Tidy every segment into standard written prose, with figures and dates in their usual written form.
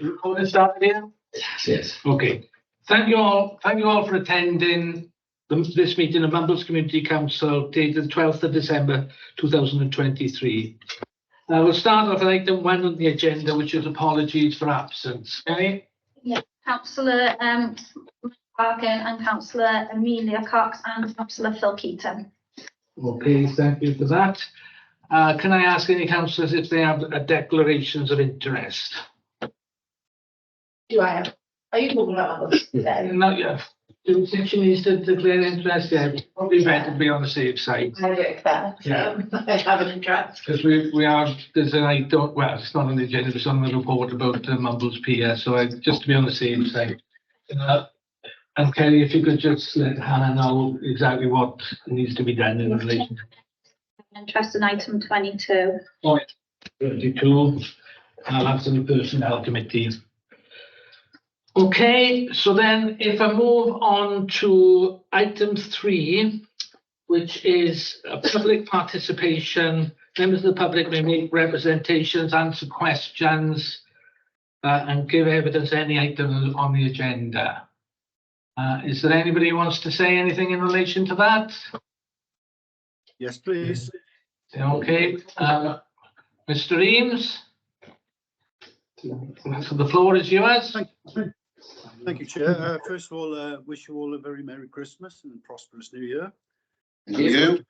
Want to start here? Yes. Okay. Thank you all for attending this meeting of Mumbles Community Council dated the 12th of December 2023. We'll start off with item 1 on the agenda, which is apologies for absence. Okay? Yeah, Councillor Bargan and Councillor Amelia Cox and Councillor Phil Keaton. Okay, thank you for that. Can I ask any councillors if they have declarations of interest? Do I have? Are you talking about others? Not yet. Do you think she needs to declare interest? Yeah, probably better to be on the safe side. I do that. Yeah. I have an interest. Because we are, there's an item, well, it's not on the agenda, it's on the report about Mumbles Pier, so just to be on the safe side. And Kelly, if you could just let Hannah know exactly what needs to be done in relation to Interest in item 22. point 32. I'll have to the personnel committee. Okay, so then if I move on to item 3, which is public participation, members of the public may make representations, answer questions, and give evidence on any item on the agenda. Is there anybody who wants to say anything in relation to that? Yes, please. Okay, Mr. Eames? So the floor is yours. Thank you, Chair. First of all, wish you all a very Merry Christmas and prosperous New Year. Thank you.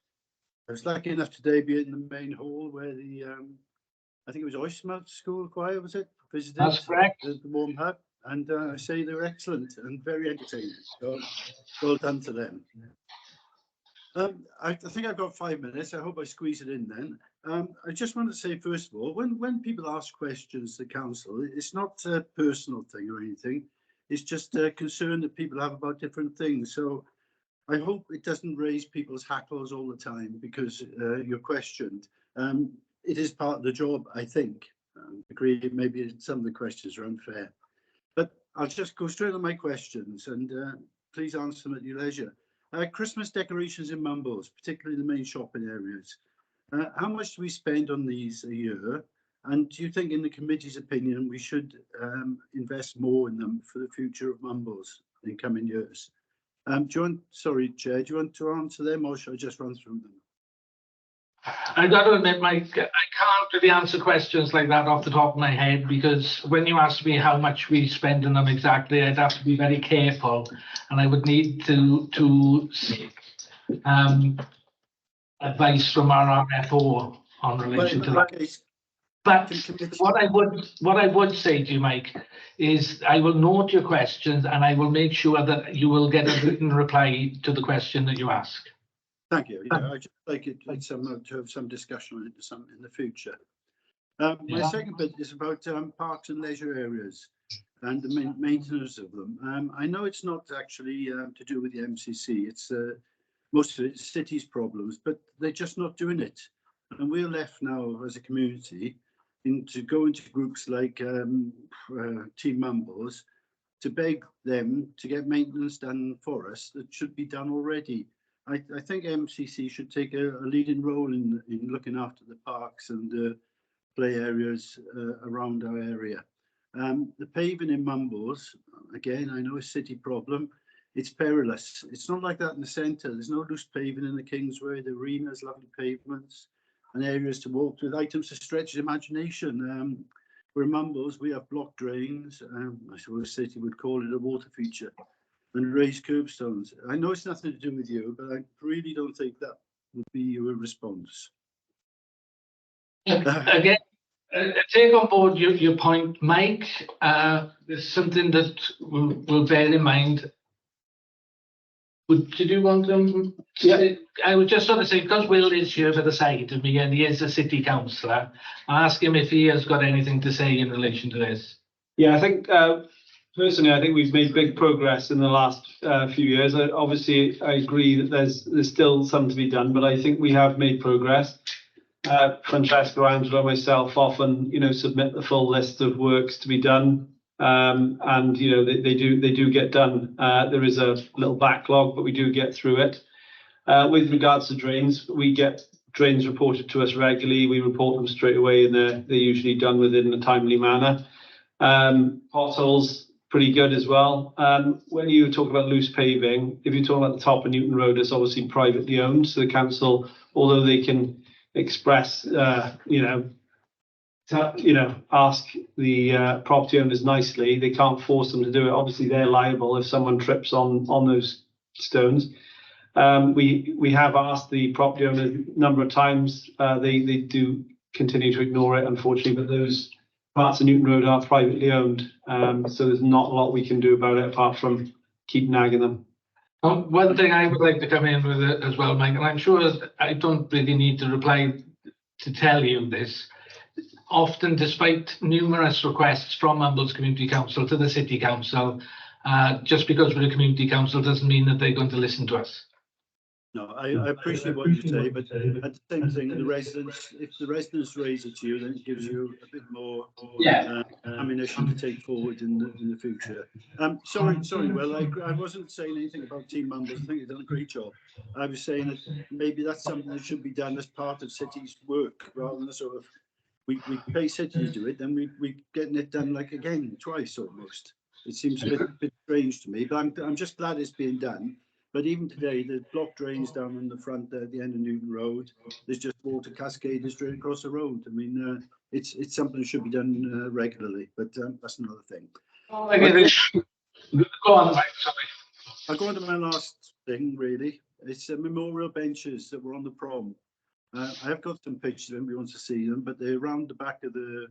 I was lucky enough today to be in the main hall where the, I think it was Oystermouth School Choir, was it? Visited. That's correct. The warm hut. And I say they were excellent and very entertaining. So well done to them. I think I've got 5 minutes. I hope I squeeze it in then. I just want to say, first of all, when people ask questions to council, it's not a personal thing or anything. It's just a concern that people have about different things. So I hope it doesn't raise people's hackles all the time because you're questioned. It is part of the job, I think. Agree, maybe some of the questions are unfair. But I'll just go straight on my questions and please answer them at your leisure. Christmas decorations in Mumbles, particularly the main shopping areas. How much do we spend on these a year? And do you think, in the committee's opinion, we should invest more in them for the future of Mumbles in coming years? Sorry, Chair, do you want to answer them or should I just run through them? I got to admit, Mike, I can't really answer questions like that off the top of my head because when you ask me how much we spend on them exactly, I'd have to be very careful and I would need to seek advice from our RFO on relation to that. Case, But what I would say to you, Mike, is I will note your questions and I will make sure that you will get a written reply to the question that you ask. Thank you. Yeah, I'd just like to have some discussion on it in the future. My second bit is about parks and leisure areas and the maintenance of them. I know it's not actually to do with the MCC. It's most of it's cities' problems, but they're just not doing it. And we're left now as a community to go into groups like Team Mumbles to beg them to get maintenance done for us that should be done already. I think MCC should take a leading role in looking after the parks and play areas around our area. The paving in Mumbles, again, I know a city problem. It's perilous. It's not like that in the centre. There's no loose paving in the Kingsway. The arena's lovely pavements and areas to walk with, items to stretch the imagination. Where in Mumbles, we have block drains. I suppose the city would call it a water feature. And raised curbstones. I know it's nothing to do with you, but I really don't think that would be your response. Again, take on board your point, Mike. There's something that we'll bear in mind. Did you want to? Yeah. I would just sort of say, because Will is here for the side of me and he is a city councillor, I'll ask him if he has got anything to say in relation to this. Yeah, I think personally, I think we've made big progress in the last few years. Obviously, I agree that there's still some to be done, but I think we have made progress. Francesco, Angela, myself often, submit the full list of works to be done, and they do get done. There is a little backlog, but we do get through it. With regards to drains, we get drains reported to us regularly. We report them straight away, and they're usually done within a timely manner. Potholes, pretty good as well. When you talk about loose paving, if you talk about the top of Newton Road, it's obviously privately owned. So the council, although they can express, ask the property owners nicely, they can't force them to do it. Obviously, they're liable if someone trips on those stones. We have asked the property owner a number of times. They do continue to ignore it, unfortunately, but those parts of Newton Road are privately owned. So there's not a lot we can do about it apart from keep nagging them. One thing I would like to come in with it as well, Mike, and I'm sure I don't really need to reply to tell you this. Often, despite numerous requests from Mumbles Community Council to the City Council, just because we're a community council doesn't mean that they're going to listen to us. No, I appreciate what you say, but at the same thing, if the residents raise it to you, then it gives you a bit more ammunition to take forward in the future. Sorry, Will, I wasn't saying anything about Team Mumbles. I think you've done a great job. I was saying that maybe that's something that should be done as part of City's work, rather than sort of we pay City to do it, then we getting it done like again twice almost. It seems a bit strange to me, but I'm just glad it's being done. But even today, the block drains down in the front there at the end of Newton Road. There's just water cascades straight across the road. I mean, it's something that should be done regularly, but that's another thing. Go on, Mike, sorry. I'll go on to my last thing, really. It's memorial benches that were on the prom. I have got some pictures of them if you want to see them, but they're around the back of the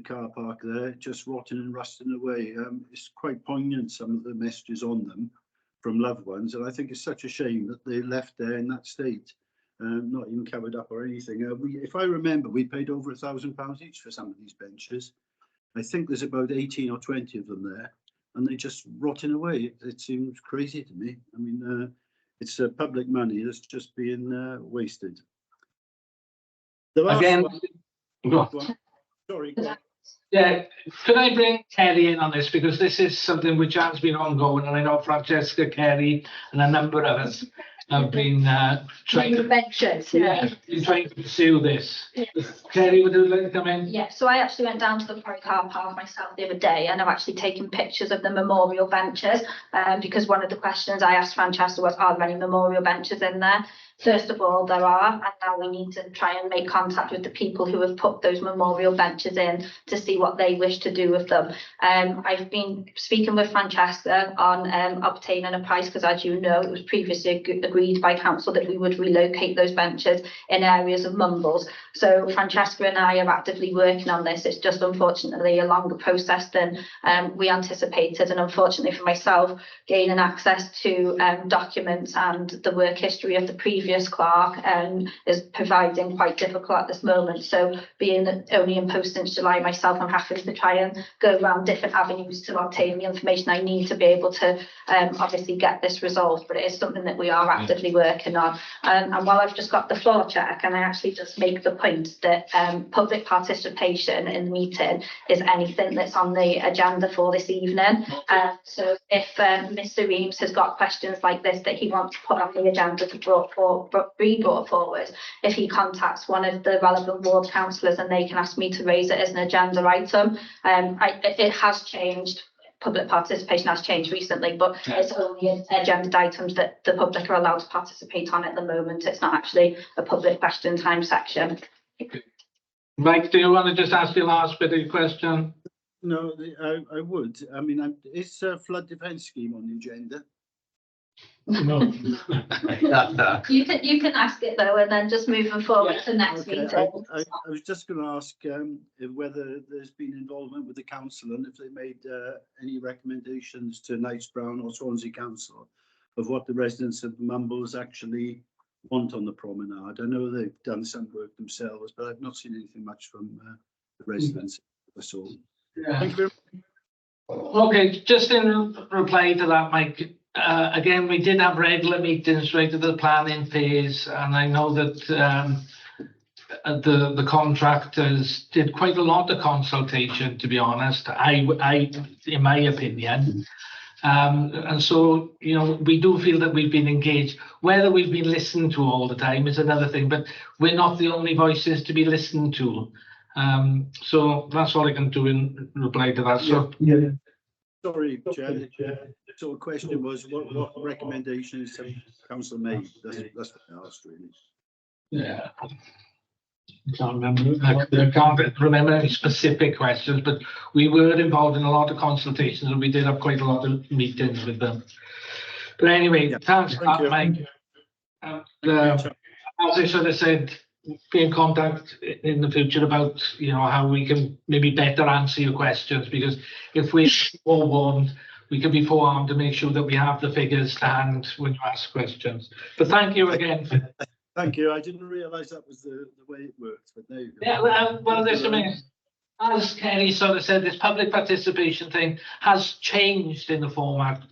car park there, just rotting and rusting away. It's quite poignant, some of the messages on them from loved ones, and I think it's such a shame that they left there in that state, not even covered up or anything. If I remember, we paid over £1,000 each for some of these benches. I think there's about 18 or 20 of them there, and they're just rotting away. It seems crazy to me. I mean, it's public money that's just being wasted. The last Again, one, sorry. Go on. Yeah, could I bring Kerry in on this, because this is something which has been ongoing, and I know Francesca, Kerry, and a number of us have been trying to pursue this. Yeah. Kerry, would you like to come in? Yeah, so I actually went down to the Quarry Car Park myself the other day, and I've actually taken pictures of the memorial benches, because one of the questions I asked Francesca was, are there any memorial benches in there? First of all, there are, and now we need to try and make contact with the people who have put those memorial benches in to see what they wish to do with them. I've been speaking with Francesca on obtaining a price, because as you know, it was previously agreed by council that we would relocate those benches in areas of Mumbles. So Francesca and I are actively working on this. It's just unfortunately a longer process than we anticipated, and unfortunately for myself, gaining access to documents and the work history of the previous clerk is providing quite difficult at this moment. So being only in post since July myself, I'm having to try and go around different avenues to obtain the information I need to be able to obviously get this resolved, but it is something that we are actively working on. And while I've just got the floor chair, can I actually just make the point that public participation in the meeting is anything that's on the agenda for this evening. So if Mr. Reeves has got questions like this that he wants to put on the agenda to be brought forward, if he contacts one of the relevant ward councillors and they can ask me to raise it as an agenda item. It has changed. Public participation has changed recently, but it's only agenda items that the public are allowed to participate on at the moment. It's not actually a public question time section. Mike, do you want to just ask your last bit of your question? No, I would. I mean, is a flood defence scheme on the agenda? No. You can ask it though, and then just moving forward to next meeting. I was just going to ask whether there's been involvement with the council and if they made any recommendations to Knights Brown or Swansea Council of what the residents of Mumbles actually want on the promenade. I know they've done some work themselves, but I've not seen anything much from the residents. That's all. Yeah. Thank you very much. Okay, just in reply to that, Mike, again, we did have regular meetings right at the planning phase, and I know that the contractors did quite a lot of consultation, to be honest, I in my opinion. And so, you know, we do feel that we've been engaged. Whether we've been listened to all the time is another thing, but we're not the only voices to be listened to. So that's all I can do in reply to that. So Sorry, Chair. So the question was, what recommendations have council made? That's what I asked, really. yeah. Can't remember. I can't remember any specific questions, but we were involved in a lot of consultations and we did have quite a lot of meetings with them. But anyway, Yeah. thanks, Thank you. Mike. And, as I sort of said, be in contact in the future about, you know, how we can maybe better answer your questions, because if we're forewarned, we can be forearmed to make sure that we have the figures to hand when you ask questions. But thank you again. Thank you. I didn't realise that was the way it works, but there you go. Yeah, well, this, I mean, as Kerry sort of said, this public participation thing has changed in the format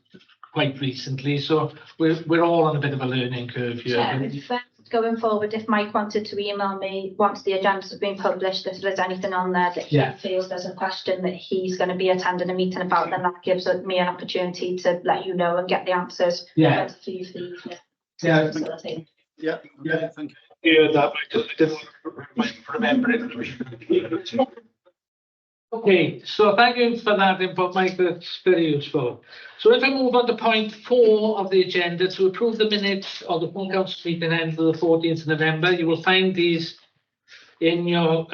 quite recently, so we're all on a bit of a learning curve here. Chair, going forward, if Mike wanted to email me once the agendas have been published, if there's anything on there that he Yeah. feels there's a question that he's going to be attending a meeting about, then that gives me an opportunity to let you know and get the answers. Yeah. ready for you for the evening. Yeah. Facilitate. Yeah, okay, thank you. Yeah, that I didn't remember it. Okay, so thank you for that input, Mike. That's very useful. So if I move on to point 4 of the agenda, to approve the minutes of the full council meeting end of the 14th of November, you will find these in your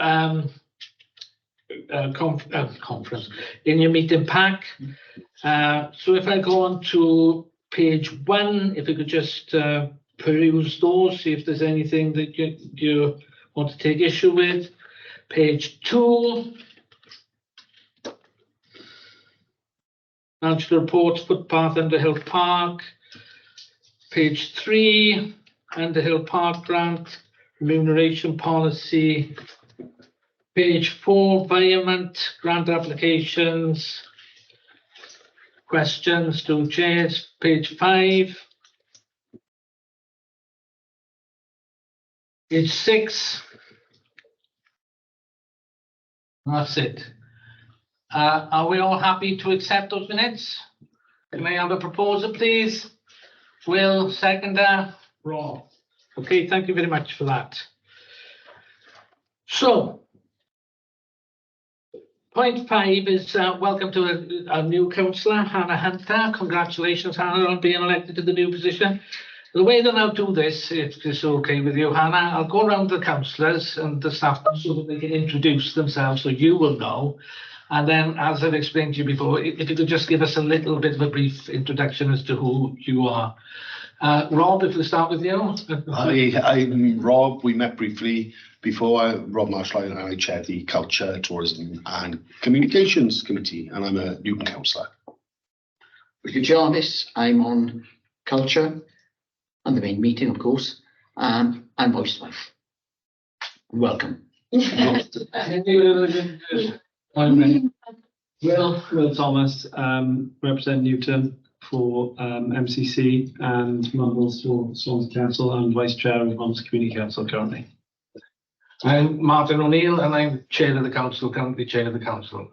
conference, in your meeting pack. So if I go on to page 1, if you could just peruse those, see if there's anything that you want to take issue with. Page 2. Council reports, footpath Underhill Park. Page 3, Underhill Park grant, remuneration policy. Page 4, environment, grant applications. Questions to chairs. Page 5. Page 6. That's it. Are we all happy to accept those minutes? Can I have a proposal, please? Will, seconder, Rob. Okay, thank you very much for that. So, point 5 is welcome to a new councillor, Hannah Hunter. Congratulations, Hannah, on being elected to the new position. The way that I'll do this, if it's okay with you, Hannah, I'll go around the councillors and the staff so that they can introduce themselves so you will know. And then, as I've explained to you before, if you could just give us a little bit of a brief introduction as to who you are. Rob, if we start with you. I'm Rob. We met briefly before. Rob Marshall and I chair the Culture, Tourism and Communications Committee, and I'm a Newton councillor. Richard Jarvis, I'm on Culture and the main meeting, of course. I'm Voice Wife. Welcome. Will Thomas, represent Newton for MCC and Mumbles for Swansea Council and Vice Chair of Swansea Community Council currently. I'm Martin O'Neill and I'm Chair of the Council, currently Chair of the Council.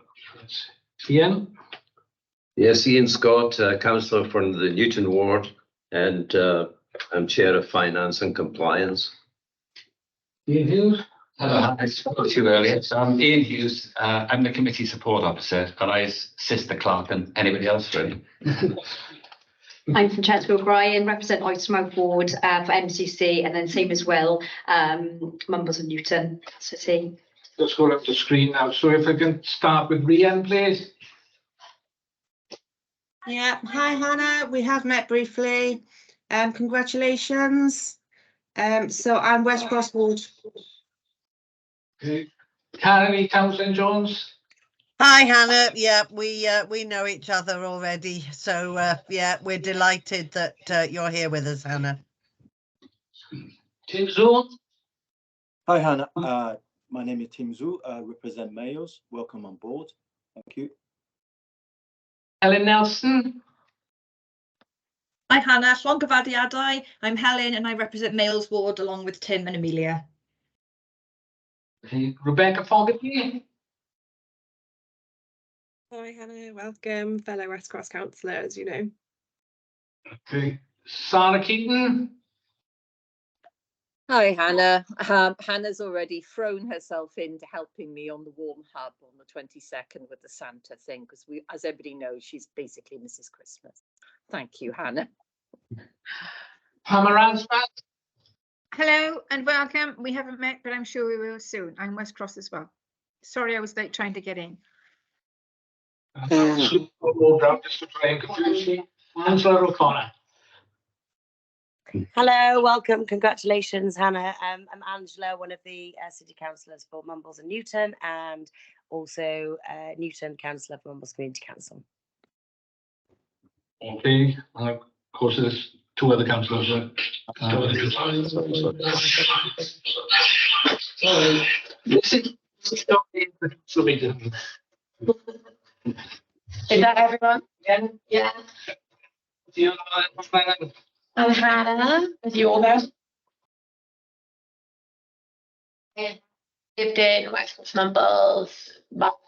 Ian? Yes, Ian Scott, councillor from the Newton ward, and I'm Chair of Finance and Compliance. Ian Hughes? Hello, I spoke to you earlier. So I'm Ian Hughes. I'm the committee support officer, but I assist the clerk and anybody else really. I'm from Chesterfield O'Brien, represent Oystermouth Ward for MCC, and then same as Will, Mumbles and Newton City. Let's go up the screen now. So if I can start with Rhian, please. Yeah, hi Hannah, we have met briefly. Congratulations. So I'm West Cross Ward. Okay. Karen Townsend Jones. Hi Hannah, yeah, we know each other already, so yeah, we're delighted that you're here with us, Hannah. Tim Zhu. Hi Hannah, my name is Tim Zhu, I represent Mayors. Welcome on board. Thank you. Helen Nelson. Hi Hannah, Llongofadiadau. I'm Helen and I represent Males Ward along with Tim and Amelia. Okay. Rebecca Fogarty. Hi Hannah, welcome, fellow West Cross councillor, as you know. Okay. Sarah Keaton. Hi, Hannah. Hannah's already thrown herself into helping me on the Warm Hub on the 22nd with the Santa thing, because as everybody knows, she's basically Mrs. Christmas. Thank you, Hannah. Pamela, Hello and welcome. We haven't met, but I'm sure we will soon. I'm West Cross as well. Sorry, I was late trying to get in. Angela O'Connor. Hello, welcome, congratulations, Hannah. I'm Angela, one of the city councillors for Mumbles and Newton, and also Newton councillor for Mumbles Community Council. Okay, and of course there's two other councillors. Is that everyone? Yeah. I'm Hannah, as you all know. I've lived in West Cross Mumbles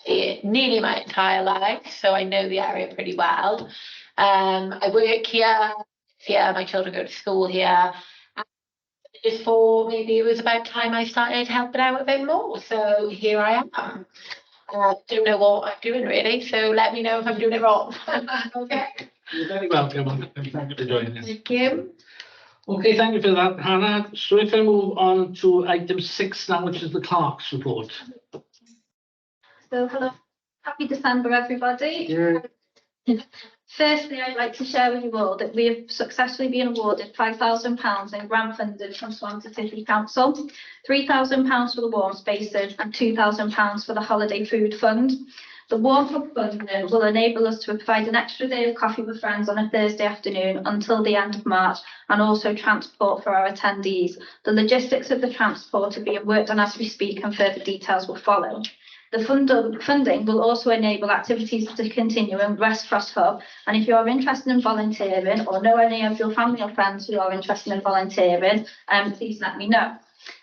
nearly my entire life, so I know the area pretty well. I work here, my children go to school here. And just for maybe it was about time I started helping out a bit more, so here I am. Don't know what I'm doing really, so let me know if I'm doing it wrong. Okay. You're very welcome. Thank you for joining us. Thank you. Okay, thank you for that, Hannah. So if I move on to item 6 now, which is the clerk's report. So hello, happy December, everybody. Yeah. Firstly, I'd like to share with you all that we have successfully been awarded £5,000 in grant funding from Swansea City Council, £3,000 for the warm spaces and £2,000 for the holiday food fund. The Warm Hub funding will enable us to provide an extra day of coffee with friends on a Thursday afternoon until the end of March, and also transport for our attendees. The logistics of the transport are being worked on as we speak, and further details will follow. The funding will also enable activities to continue in West Cross Hub, and if you are interested in volunteering or know any of your family or friends who are interested in volunteering, please let me know.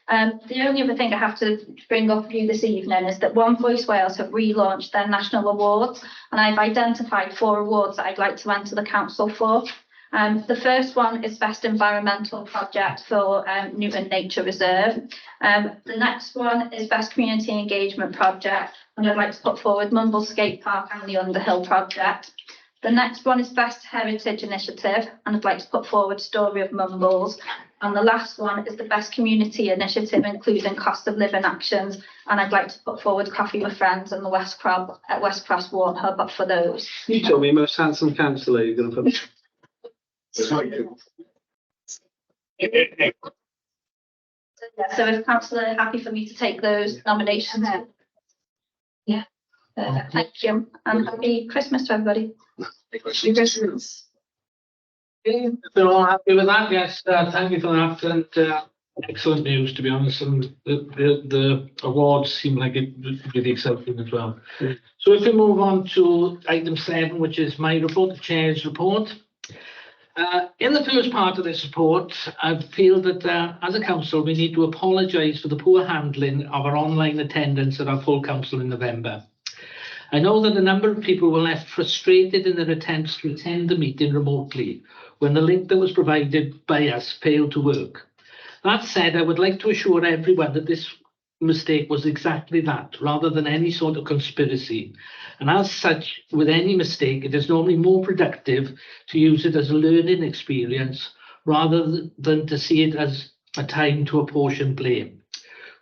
The only other thing I have to bring up for you this evening is that One Voice Wales have relaunched their national awards, and I've identified 4 awards that I'd like to enter the council for. The first one is Best Environmental Project for Newton Nature Reserve. The next one is Best Community Engagement Project, and I'd like to put forward Mumbles Skate Park and the Underhill Project. The next one is Best Heritage Initiative, and I'd like to put forward Story of Mumbles. And the last one is the Best Community Initiative, including cost of living actions, and I'd like to put forward Coffee with Friends and the West Cross Warm Hub up for those. You told me most handsome councillor you're going to put. So if councillor are happy for me to take those nominations. Yeah. Thank you, and happy Christmas to everybody. Happy Christmas. If they're all happy with that, yes, thank you for that, and excellent news, to be honest, and the awards seem like it was really exciting as well. So if we move on to item 7, which is my report, the Chair's report. In the first part of this report, I feel that as a council, we need to apologise for the poor handling of our online attendance at our full council in November. I know that a number of people were left frustrated in their attempts to attend the meeting remotely when the link that was provided by us failed to work. That said, I would like to assure everyone that this mistake was exactly that, rather than any sort of conspiracy. And as such, with any mistake, it is normally more productive to use it as a learning experience rather than to see it as a time to apportion blame.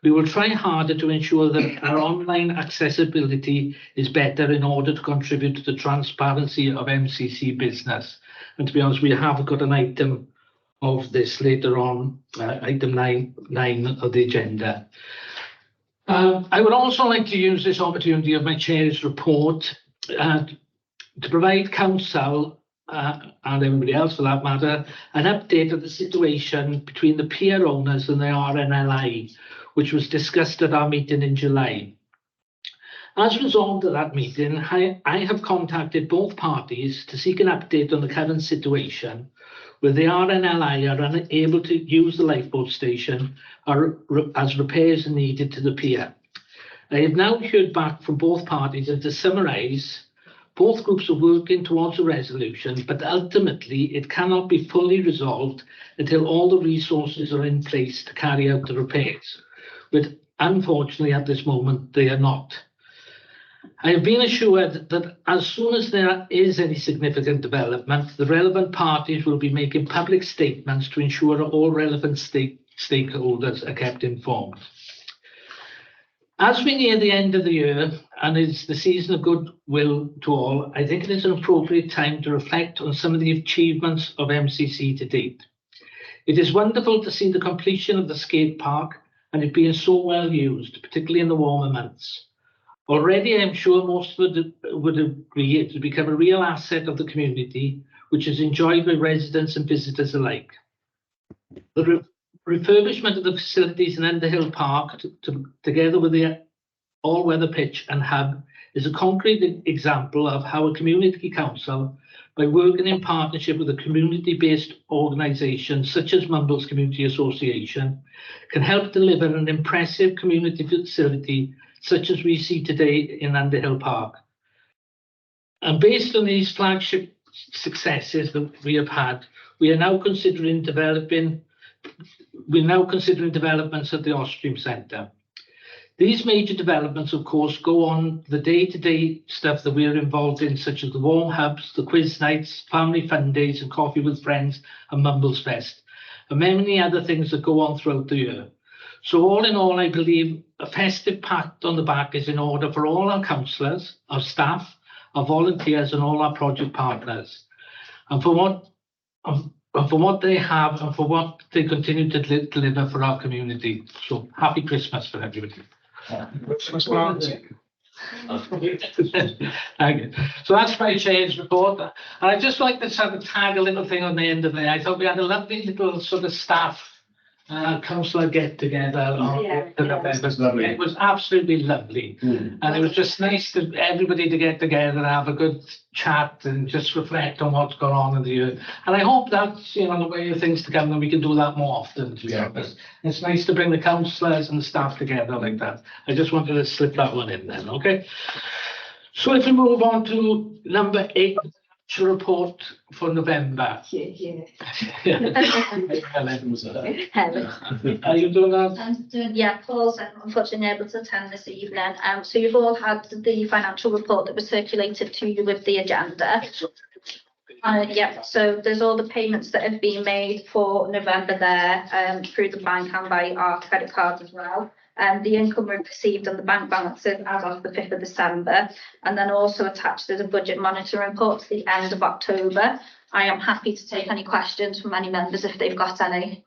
We will try harder to ensure that our online accessibility is better in order to contribute to the transparency of MCC business. And to be honest, we have got an item of this later on, item 9 of the agenda. I would also like to use this opportunity of my chair's report to provide council and everybody else for that matter, an update of the situation between the pier owners and the RNLI, which was discussed at our meeting in July. As a result of that meeting, I have contacted both parties to seek an update on the current situation, where the RNLI are unable to use the lifeboat station as repairs are needed to the pier. I have now heard back from both parties, and to summarise, Both groups are working towards a resolution, but ultimately it cannot be fully resolved until all the resources are in place to carry out the repairs, but unfortunately at this moment they are not. I have been assured that as soon as there is any significant development, the relevant parties will be making public statements to ensure all relevant stakeholders are kept informed. As we near the end of the year and it's the season of goodwill to all, I think it is an appropriate time to reflect on some of the achievements of MCC to date. It is wonderful to see the completion of the skate park and it being so well used, particularly in the warmer months. Already, I'm sure most would agree it has become a real asset of the community, which is enjoyed by residents and visitors alike. The refurbishment of the facilities in Underhill Park, together with the all-weather pitch and hub, is a concrete example of how a community council, by working in partnership with a community-based organisation such as Mumbles Community Association, can help deliver an impressive community facility such as we see today in Underhill Park. And based on these flagship successes that we have had, we are now considering developments at the Ostrom Centre. These major developments, of course, go on the day-to-day stuff that we are involved in, such as the warm hubs, the quiz nights, family fun days, and coffee with friends, and Mumbles Fest, and many other things that go on throughout the year. So all in all, I believe a festive pat on the back is in order for all our councillors, our staff, our volunteers, and all our project partners, and for what they have and for what they continue to deliver for our community. So happy Christmas for everybody. Christmas party. Thank you. So that's my chair's report. And I'd just like to sort of tag a little thing on the end of it. I thought we had a lovely little sort of staff councillor get together. It was absolutely lovely. And it was just nice to everybody to get together and have a good chat and just reflect on what's gone on in the year. And I hope that's, you know, the way of things to come, and we can do that more often. To be honest, it's nice to bring the councillors and the staff together like that. I just wanted to slip that one in then. Okay. So if we move on to number 8. Report for November. Helen. Are you doing that? I'm doing, yeah, Paul's unfortunately able to attend this evening. So you've all had the financial report that was circulated to you with the agenda. Yeah, so there's all the payments that have been made for November there through the bank and by our credit cards as well. The income we've received on the bank balances as of the 5th of December, and then also attached is a budget monitoring report to the end of October. I am happy to take any questions from any members if they've got any.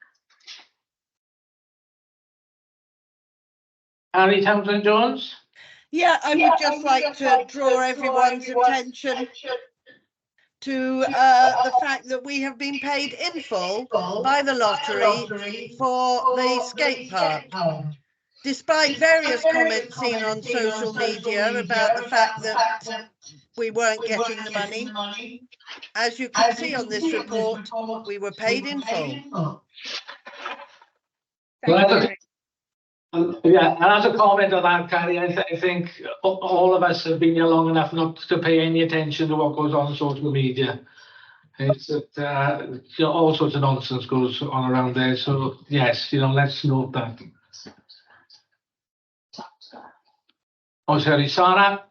Harry Townsend-Jones? Yeah, I would just like to draw everyone's attention to the fact that we have been paid in full by the lottery for the skate park. Despite various comments seen on social media about the fact that we weren't getting the money, as you can see on this report, we were paid in full. Yeah, and as a comment on that, Carrie, I think all of us have been here long enough not to pay any attention to what goes on social media. It's that you know, all sorts of nonsense goes on around there. So yes, you know, let's note that. Oh, sorry, Sarah.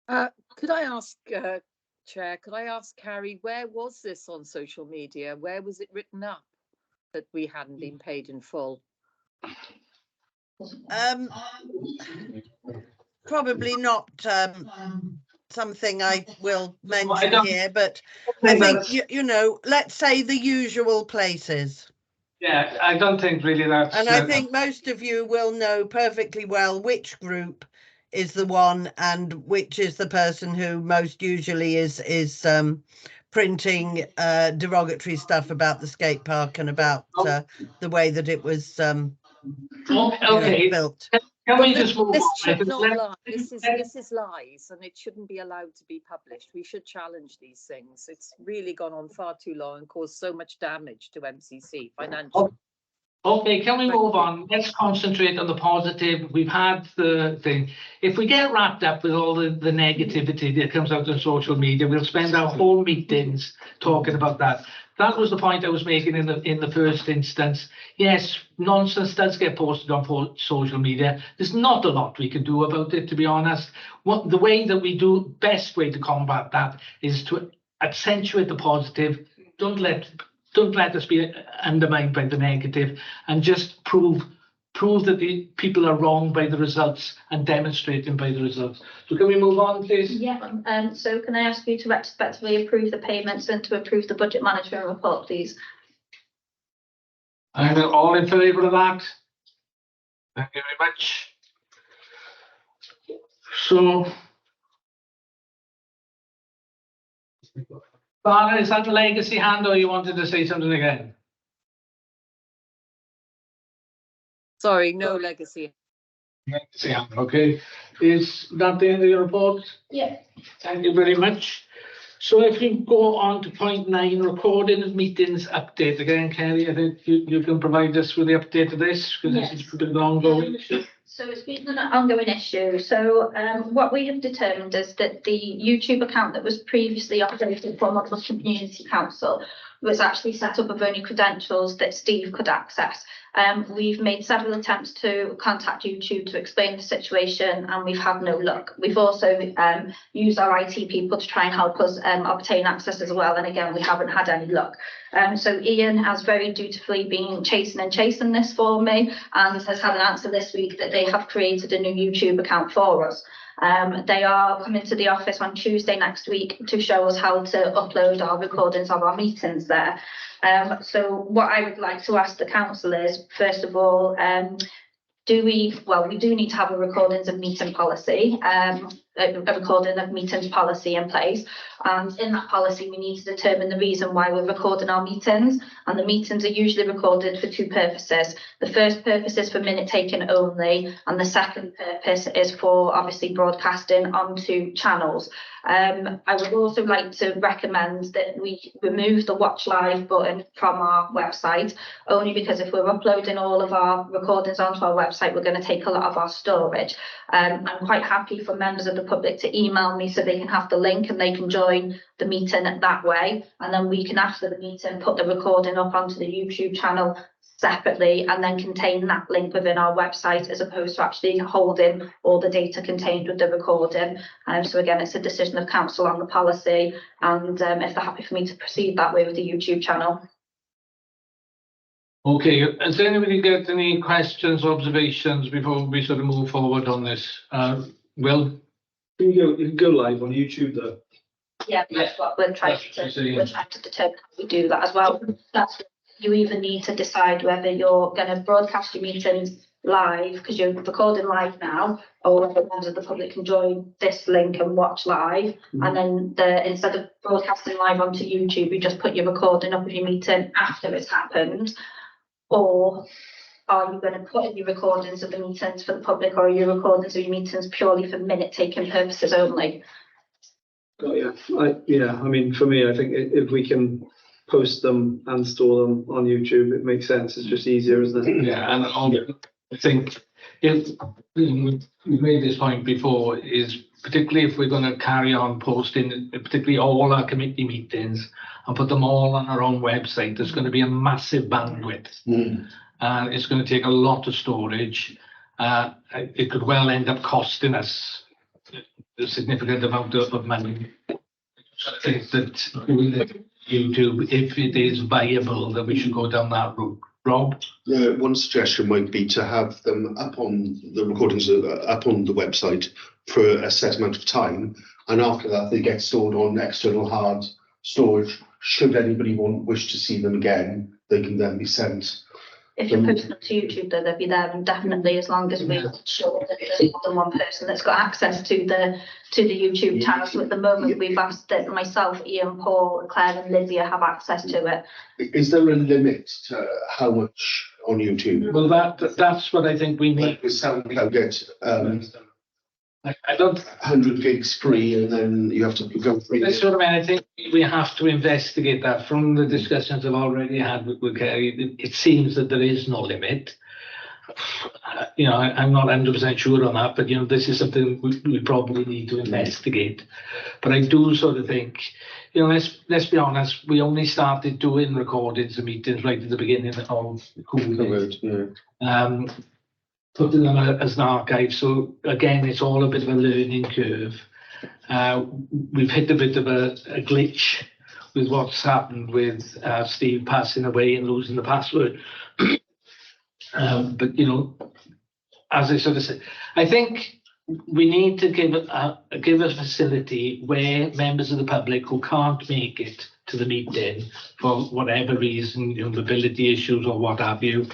Could I ask, Chair, could I ask Carrie, where was this on social media? Where was it written up that we hadn't been paid in full? Probably not something I will mention here, but I think, you know, let's say the usual places. Yeah, I don't think really that's... And I think most of you will know perfectly well which group is the one and which is the person who most usually is printing derogatory stuff about the skate park and about the way that it was built. Can we just move this on? should not lie. This is lies, and it shouldn't be allowed to be published. We should challenge these things. It's really gone on far too long and caused so much damage to MCC financially. Okay, can we move on? Let's concentrate on the positive. We've had the thing. If we get wrapped up with all the negativity that comes out on social media, we'll spend our whole meetings talking about that. That was the point I was making in the first instance. Yes, nonsense does get posted on social media. There's not a lot we can do about it, to be honest. The way that we do, best way to combat that is to accentuate the positive. Don't let us be undermined by the negative, and just prove that the people are wrong by the results and demonstrating by the results. So can we move on, please? Yeah, so can I ask you to retrospectively approve the payments and to approve the budget management report, please? I'm all in favour of that. Thank you very much. So, Sarah, is that a legacy hand, or you wanted to say something again? Sorry, no legacy. Legacy hand, okay. Is that the end of your report? Yeah. Thank you very much. So if you go on to point 9, recording of meetings update again, Kerry, I think you can provide us with the update of this, because Yes. this is a bit of an ongoing issue. So it's been an ongoing issue. So what we have determined is that the YouTube account that was previously operated for Model Community Council was actually set up with only credentials that Steve could access. We've made several attempts to contact YouTube to explain the situation, and we've had no luck. We've also used our IT people to try and help us obtain access as well, and again, we haven't had any luck. So Ian has very dutifully been chasing this for me, and has had an answer this week that they have created a new YouTube account for us. They are coming to the office on Tuesday next week to show us how to upload our recordings of our meetings there. So what I would like to ask the council is, first of all, we do need to have a recordings of meeting policy, a recording of meetings policy in place. And in that policy, we need to determine the reason why we're recording our meetings. And the meetings are usually recorded for 2 purposes. The first purpose is for minute taking only, and the second purpose is for obviously broadcasting onto channels. I would also like to recommend that we remove the watch live button from our website, only because if we're uploading all of our recordings onto our website, we're going to take a lot of our storage. I'm quite happy for members of the public to email me so they can have the link and they can join the meeting that way. And then we can, after the meeting, put the recording up onto the YouTube channel separately and then contain that link within our website, as opposed to actually holding all the data contained with the recording. So again, it's a decision of council on the policy, and if they're happy for me to proceed that way with the YouTube channel. Okay, has anybody got any questions or observations before we sort of move forward on this? Will? You can go live on YouTube though. Yeah, that's what we're trying to determine how we do that as well. That's, you either need to decide whether you're going to broadcast your meetings live, because you're recording live now, or whether members of the public can join this link and watch live. And then instead of broadcasting live onto YouTube, you just put your recording up of your meeting after it's happened. Or are you going to put in your recordings of the meetings for the public, or are your recordings of your meetings purely for minute taking purposes only? Oh, yeah. I mean, for me, I think if we can post them and store them on YouTube, it makes sense. It's just easier, isn't it? Yeah, and I think if we've made this point before, is particularly if we're going to carry on posting, particularly all our committee meetings, and put them all on our own website, there's going to be a massive bandwidth. And it's going to take a lot of storage. It could well end up costing us a significant amount of money. I think that YouTube, if it is viable, that we should go down that route. Rob? One suggestion might be to have them up on the recordings up on the website for a set amount of time, and after that they get stored on external hard storage. Should anybody wish to see them again, they can then be sent. If you're posting them to YouTube, though, they'll be there indefinitely, as long as we're sure that there's more than one person that's got access to the YouTube channel. So at the moment, we've asked that myself, Ian, Paul, Claire and Lydia have access to it. Is there a limit to how much on YouTube? Well, that's what I think we need. Like with SoundCloud, I don't. 100 gigs free, and then you have to go free. That's sort of, I think we have to investigate that. From the discussions I've already had with Kerry, it seems that there is no limit. You know, I'm not 100% sure on that, but you know, this is something we probably need to investigate. But I do sort of think, you know, let's be honest, we only started doing recordings of meetings right at the beginning of COVID. Putting them as an archive. So again, it's all a bit of a learning curve. We've hit a bit of a glitch with what's happened with Steve passing away and losing the password. But you know, as I sort of said, I think we need to give a facility where members of the public who can't make it to the meeting for whatever reason, you know, mobility issues or what have you,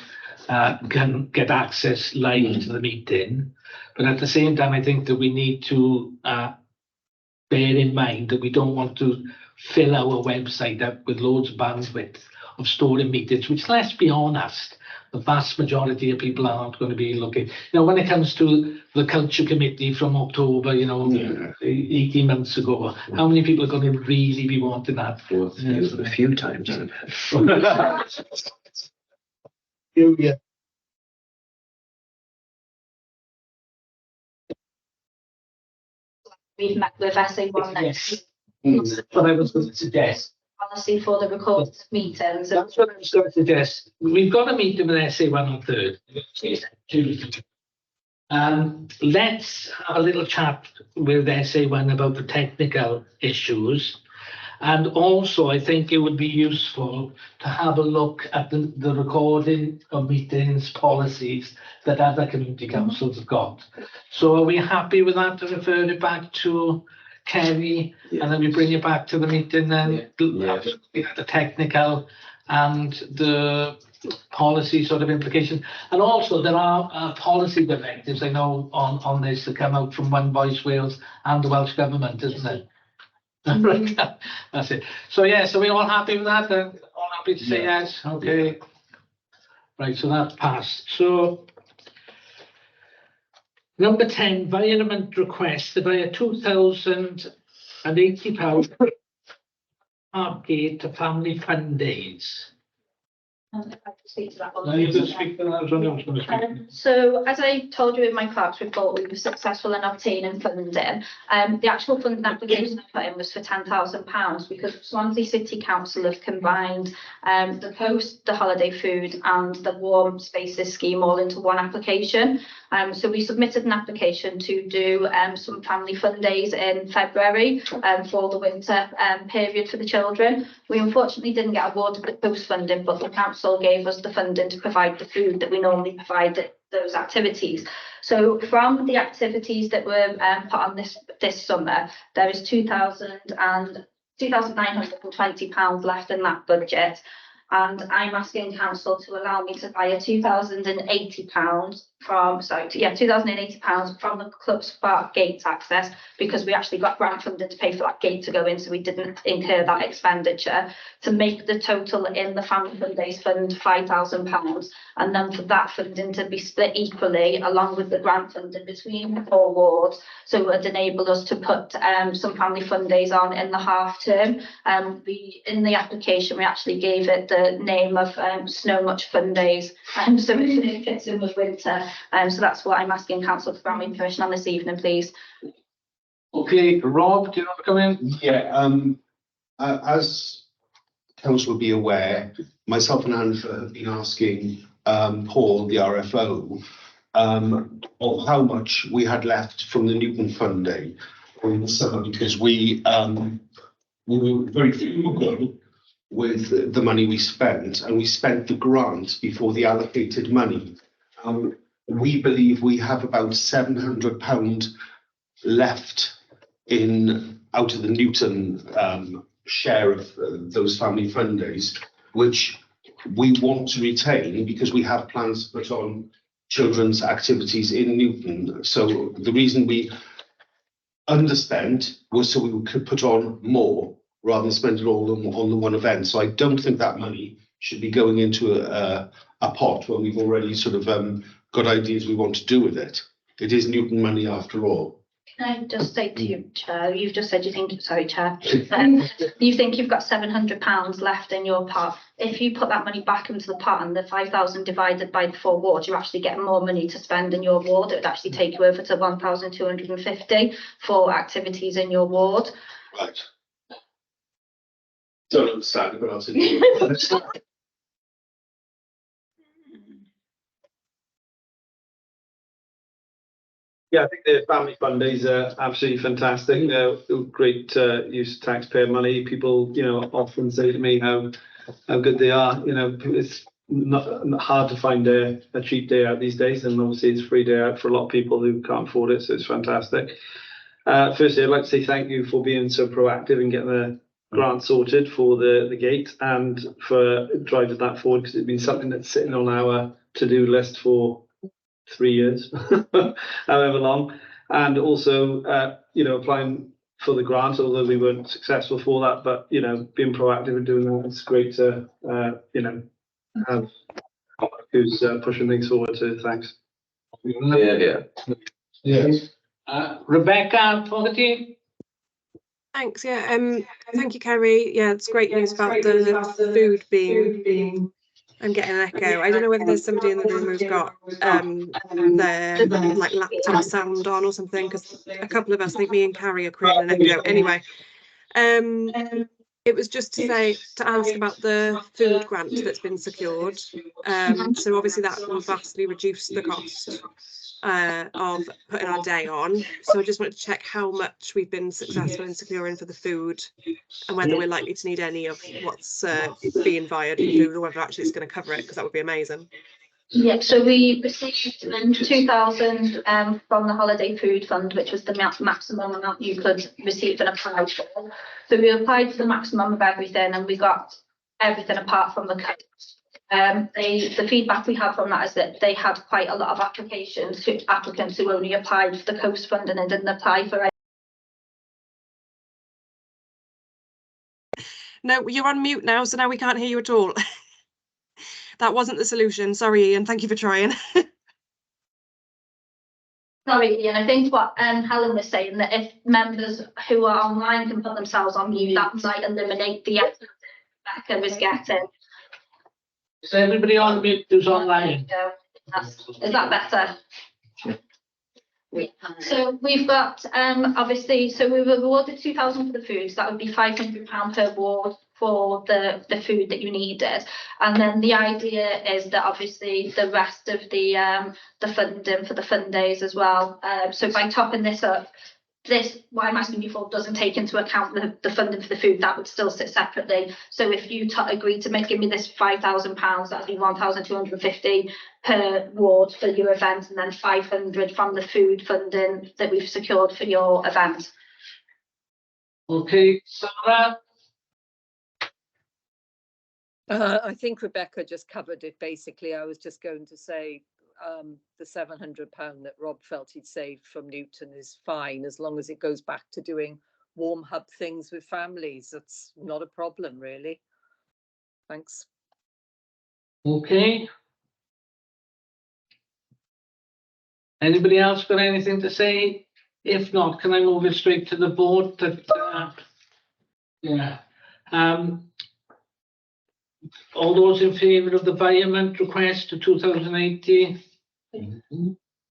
can get access live to the meeting. But at the same time, I think that we need to bear in mind that we don't want to fill our website up with loads of bandwidth of storing meetings, which, let's be honest, the vast majority of people aren't going to be looking. You know, when it comes to the Culture Committee from October, you know, 18 months ago, how many people are going to really be wanting that? A few times. Yeah. We've met with SA1 next But I was going to suggest. policy for the recorded meetings. That's what I was going to suggest. We've got a meeting with SA1 on 3rd. Let's have a little chat with SA1 about the technical issues. And also, I think it would be useful to have a look at the recording of meetings policies that other community councils have got. So are we happy with that, to refer it back to Kerry, and then we bring it back to the meeting then? The technical and the policy sort of implications. And also there are policy directives, I know, on this that come out from One Voice Wales and the Welsh Government, isn't it? Right, that's it. So yeah, so we're all happy with that then? All happy to say yes? Okay. Right, so that's passed. So number 10, environment request to buy a £2,080 park gate to family fun days. No, you can speak to that. I was only going to speak. So as I told you in my clerk's report, we were successful in obtaining funding. The actual funding application I put in was for £10,000 because Swansea City Council have combined the post, the holiday food and the warm spaces scheme all into one application. So we submitted an application to do some family fun days in February for the winter period for the children. We unfortunately didn't get awarded the post funding, but the council gave us the funding to provide the food that we normally provide at those activities. So from the activities that were put on this summer, there is £2,920 left in that budget. And I'm asking council to allow me to buy a £2,080 from the Club Spark gate access, because we actually got grant funding to pay for that gate to go in, so we didn't incur that expenditure, to make the total in the Family Fun Days Fund £5,000, and then for that funding to be split equally along with the grant funding between the 4 wards, so it would enable us to put some family fun days on in the half term. In the application we actually gave it the name of Snow Much Fun Days, so it fits in with winter. So that's what I'm asking council to grant me permission on this evening, please. Okay, Rob, do you want to come in? Yeah, as council will be aware, myself and Angela have been asking Paul, the RFO, of how much we had left from the Newton Fun Day in the summer, because we were very frugal with the money we spent, and we spent the grant before the allocated money. We believe we have about £700 left out of the Newton share of those family fun days, which we want to retain because we have plans to put on children's activities in Newton. So the reason we underspent was so we could put on more rather than spend it all on the one event. So I don't think that money should be going into a pot when we've already sort of got ideas we want to do with it. It is Newton money after all. Can I just say to you, Chair, you've just said you think, sorry, Chair, you think you've got £700 left in your pot. If you put that money back into the pot and the 5,000 divided by the 4 wards, you're actually getting more money to spend in your ward. It would actually take you over to 1,250 for activities in your ward. Right. Don't understand, but I'll see. Yeah, I think the family fund days are absolutely fantastic. They're great use of taxpayer money. People, often say to me how good they are. It's not hard to find a cheap day out these days, and obviously it's a free day out for a lot of people who can't afford it, so it's fantastic. Firstly, I'd like to say thank you for being so proactive in getting the grant sorted for the gate and for driving that forward, because it's been something that's sitting on our to-do list for 3 years, however long, and also applying for the grant, although we weren't successful for that, but being proactive in doing that, it's great to have who's pushing things forward, so thanks. Rebecca Fogarty. Thanks. Yeah. Thank you, Kerry. Yeah, it's great news about the food being. I'm getting an echo. I don't know whether there's somebody in the room who's got their like laptop sound on or something, because a couple of us, I think me and Carrie, are creating an echo. Anyway, it was just to ask about the food grant that's been secured. So obviously that will vastly reduce the cost of putting our day on. So I just wanted to check how much we've been successful in securing for the food, and whether we're likely to need any of what's being vied for food, or whether actually it's going to cover it, because that would be amazing. Yeah, so we received 2,000 from the Holiday Food Fund, which was the maximum amount you could receive and apply for. So we applied for the maximum of everything, and we got everything apart from the coast. The feedback we had from that is that they had quite a lot of applicants who only applied for the coast funding and didn't apply for it. No, you're on mute now, so now we can't hear you at all. That wasn't the solution. Sorry, Ian. Thank you for trying. Sorry, Ian. I think what Helen was saying, that if members who are online can put themselves on mute, that might eliminate the effort that Becca was getting. Is everybody on mute who's online? Is that better? So we've got obviously, so we were awarded 2,000 for the food, so that would be £500 per ward for the food that you needed. And then the idea is that obviously the rest of the funding for the fun days as well. So by topping this up, what I'm asking you for doesn't take into account the funding for the food. That would still sit separately. So if you agreed to give me this £5,000, that'd be 1,250 per ward for your event, and then 500 from the food funding that we've secured for your event. Okay, Sarah. I think Rebecca just covered it. Basically, I was just going to say the £700 that Rob felt he'd saved from Newton is fine, as long as it goes back to doing warm hub things with families. That's not a problem, really. Thanks. Okay. Anybody else got anything to say? If not, can I move it straight to the board? All those in favour of the environment request to 2018?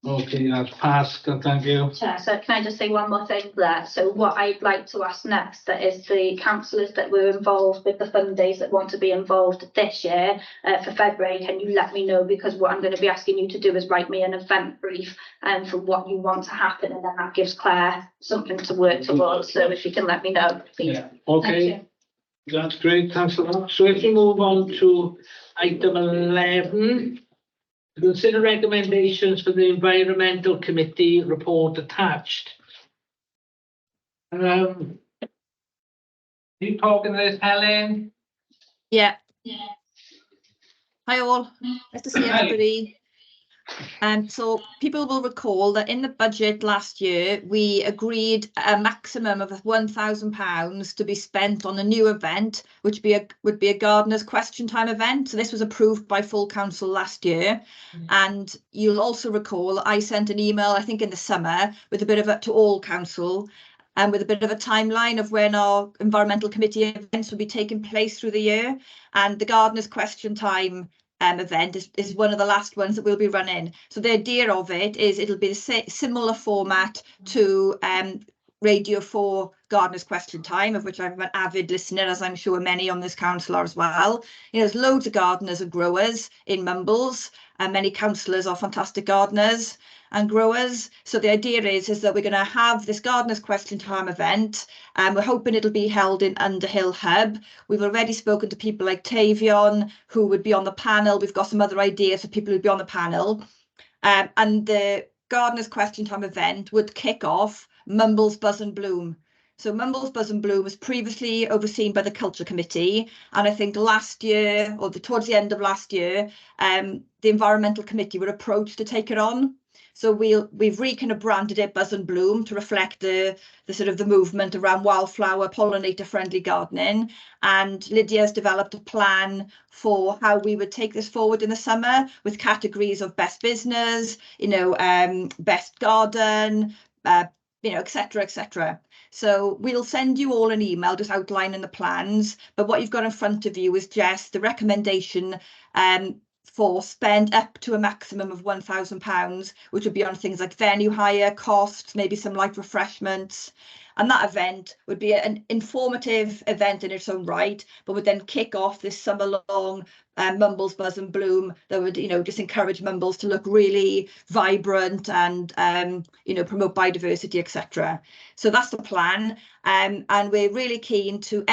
Okay, that's passed. Thank you. Chair, so can I just say one more thing there? So what I'd like to ask next is the councillors that were involved with the fun days that want to be involved this year for February, can you let me know? Because what I'm going to be asking you to do is write me an event brief for what you want to happen, and then that gives Claire something to work towards. So if you can let me know, please. Yeah. Okay, that's great. Thanks a lot. So if we move on to item 11. Consider recommendations for the Environmental Committee report attached. Are you talking to this, Helen? Yeah. Hi all. Nice to see everybody. So people will recall that in the budget last year, we agreed a maximum of £1,000 to be spent on a new event, which would be a gardener's question time event. So this was approved by full council last year. And you'll also recall I sent an email, I think in the summer, with a bit of to all council, and with a bit of a timeline of when our environmental committee events will be taking place through the year. And the gardener's question time event is one of the last ones that we'll be running. So the idea of it is it'll be a similar format to Radio 4 Gardener's Question Time, of which I'm an avid listener, as I'm sure many on this council are as well. You know, there's loads of gardeners and growers in Mumbles, and many councillors are fantastic gardeners and growers. So the idea is that we're going to have this Gardener's Question Time event, and we're hoping it'll be held in Underhill Hub. We've already spoken to people like Tavion, who would be on the panel. We've got some other ideas for people who'd be on the panel. And the Gardener's Question Time event would kick off Mumbles Buzz and Bloom. So Mumbles Buzz and Bloom was previously overseen by the Culture Committee, and I think last year, or towards the end of last year, the Environmental Committee were approached to take it on. So we've kind of branded it Buzz and Bloom to reflect the sort of the movement around wildflower pollinator friendly gardening. And Lydia's developed a plan for how we would take this forward in the summer, with categories of best business, best garden, etc., etc. So we'll send you all an email just outlining the plans. But what you've got in front of you is just the recommendation for spend up to a maximum of £1,000, which would be on things like venue hire, costs, maybe some light refreshments. And that event would be an informative event in its own right, but would then kick off this summer-long Mumbles Buzz and Bloom that would, just encourage Mumbles to look really vibrant and, promote biodiversity, etc. So that's the plan. And we're really keen to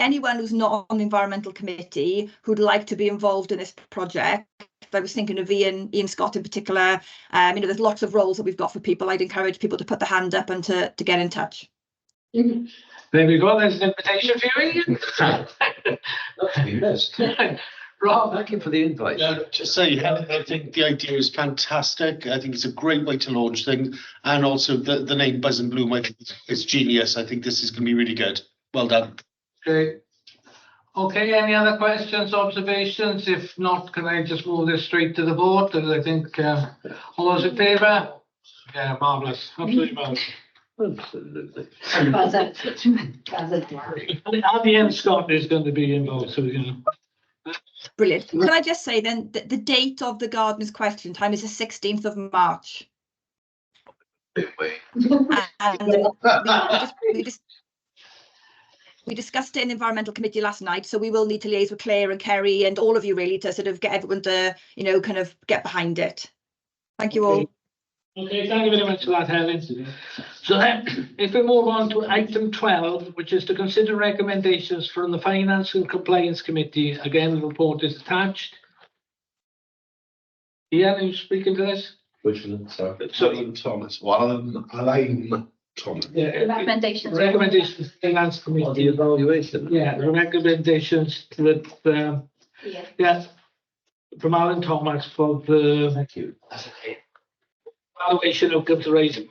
anyone who's not on the environmental committee who'd like to be involved in this project. I was thinking of Ian Scott in particular. There's lots of roles that we've got for people. I'd encourage people to put their hand up and to get in touch. There we go. There's an invitation for you, Ian. Rob, thank you for the invite. To say, I think the idea is fantastic. I think it's a great way to launch things, and also the name Buzz and Bloom, I think is genius. I think this is going to be really good. Well done. Okay. Okay, any other questions, observations? If not, can I just move this straight to the vote? Because I think all those in favour? Yeah, marvellous. Absolutely marvellous. Absolutely. Ian Scott is going to be involved, so Brilliant. Can I just say then that the date of the Gardener's Question Time is the 16th of March. We discussed it in the Environmental Committee last night, so we will need to liaise with Claire and Kerry and all of you really to sort of get everyone to, kind of get behind it. Thank you all. Okay, thank you very much for that, Helen. So then, if we move on to item 12, which is to consider recommendations from the Finance and Compliance Committee. Again, the report is attached. Ian, are you speaking to this? Which one? Sorry. Alan Thomas. Alain Thomas. Yeah, Recommendations. Recommendations, Finance Committee. The evaluation. Yeah, the recommendations that, from Alan Thomas for the Thank you. valuation outcomes raised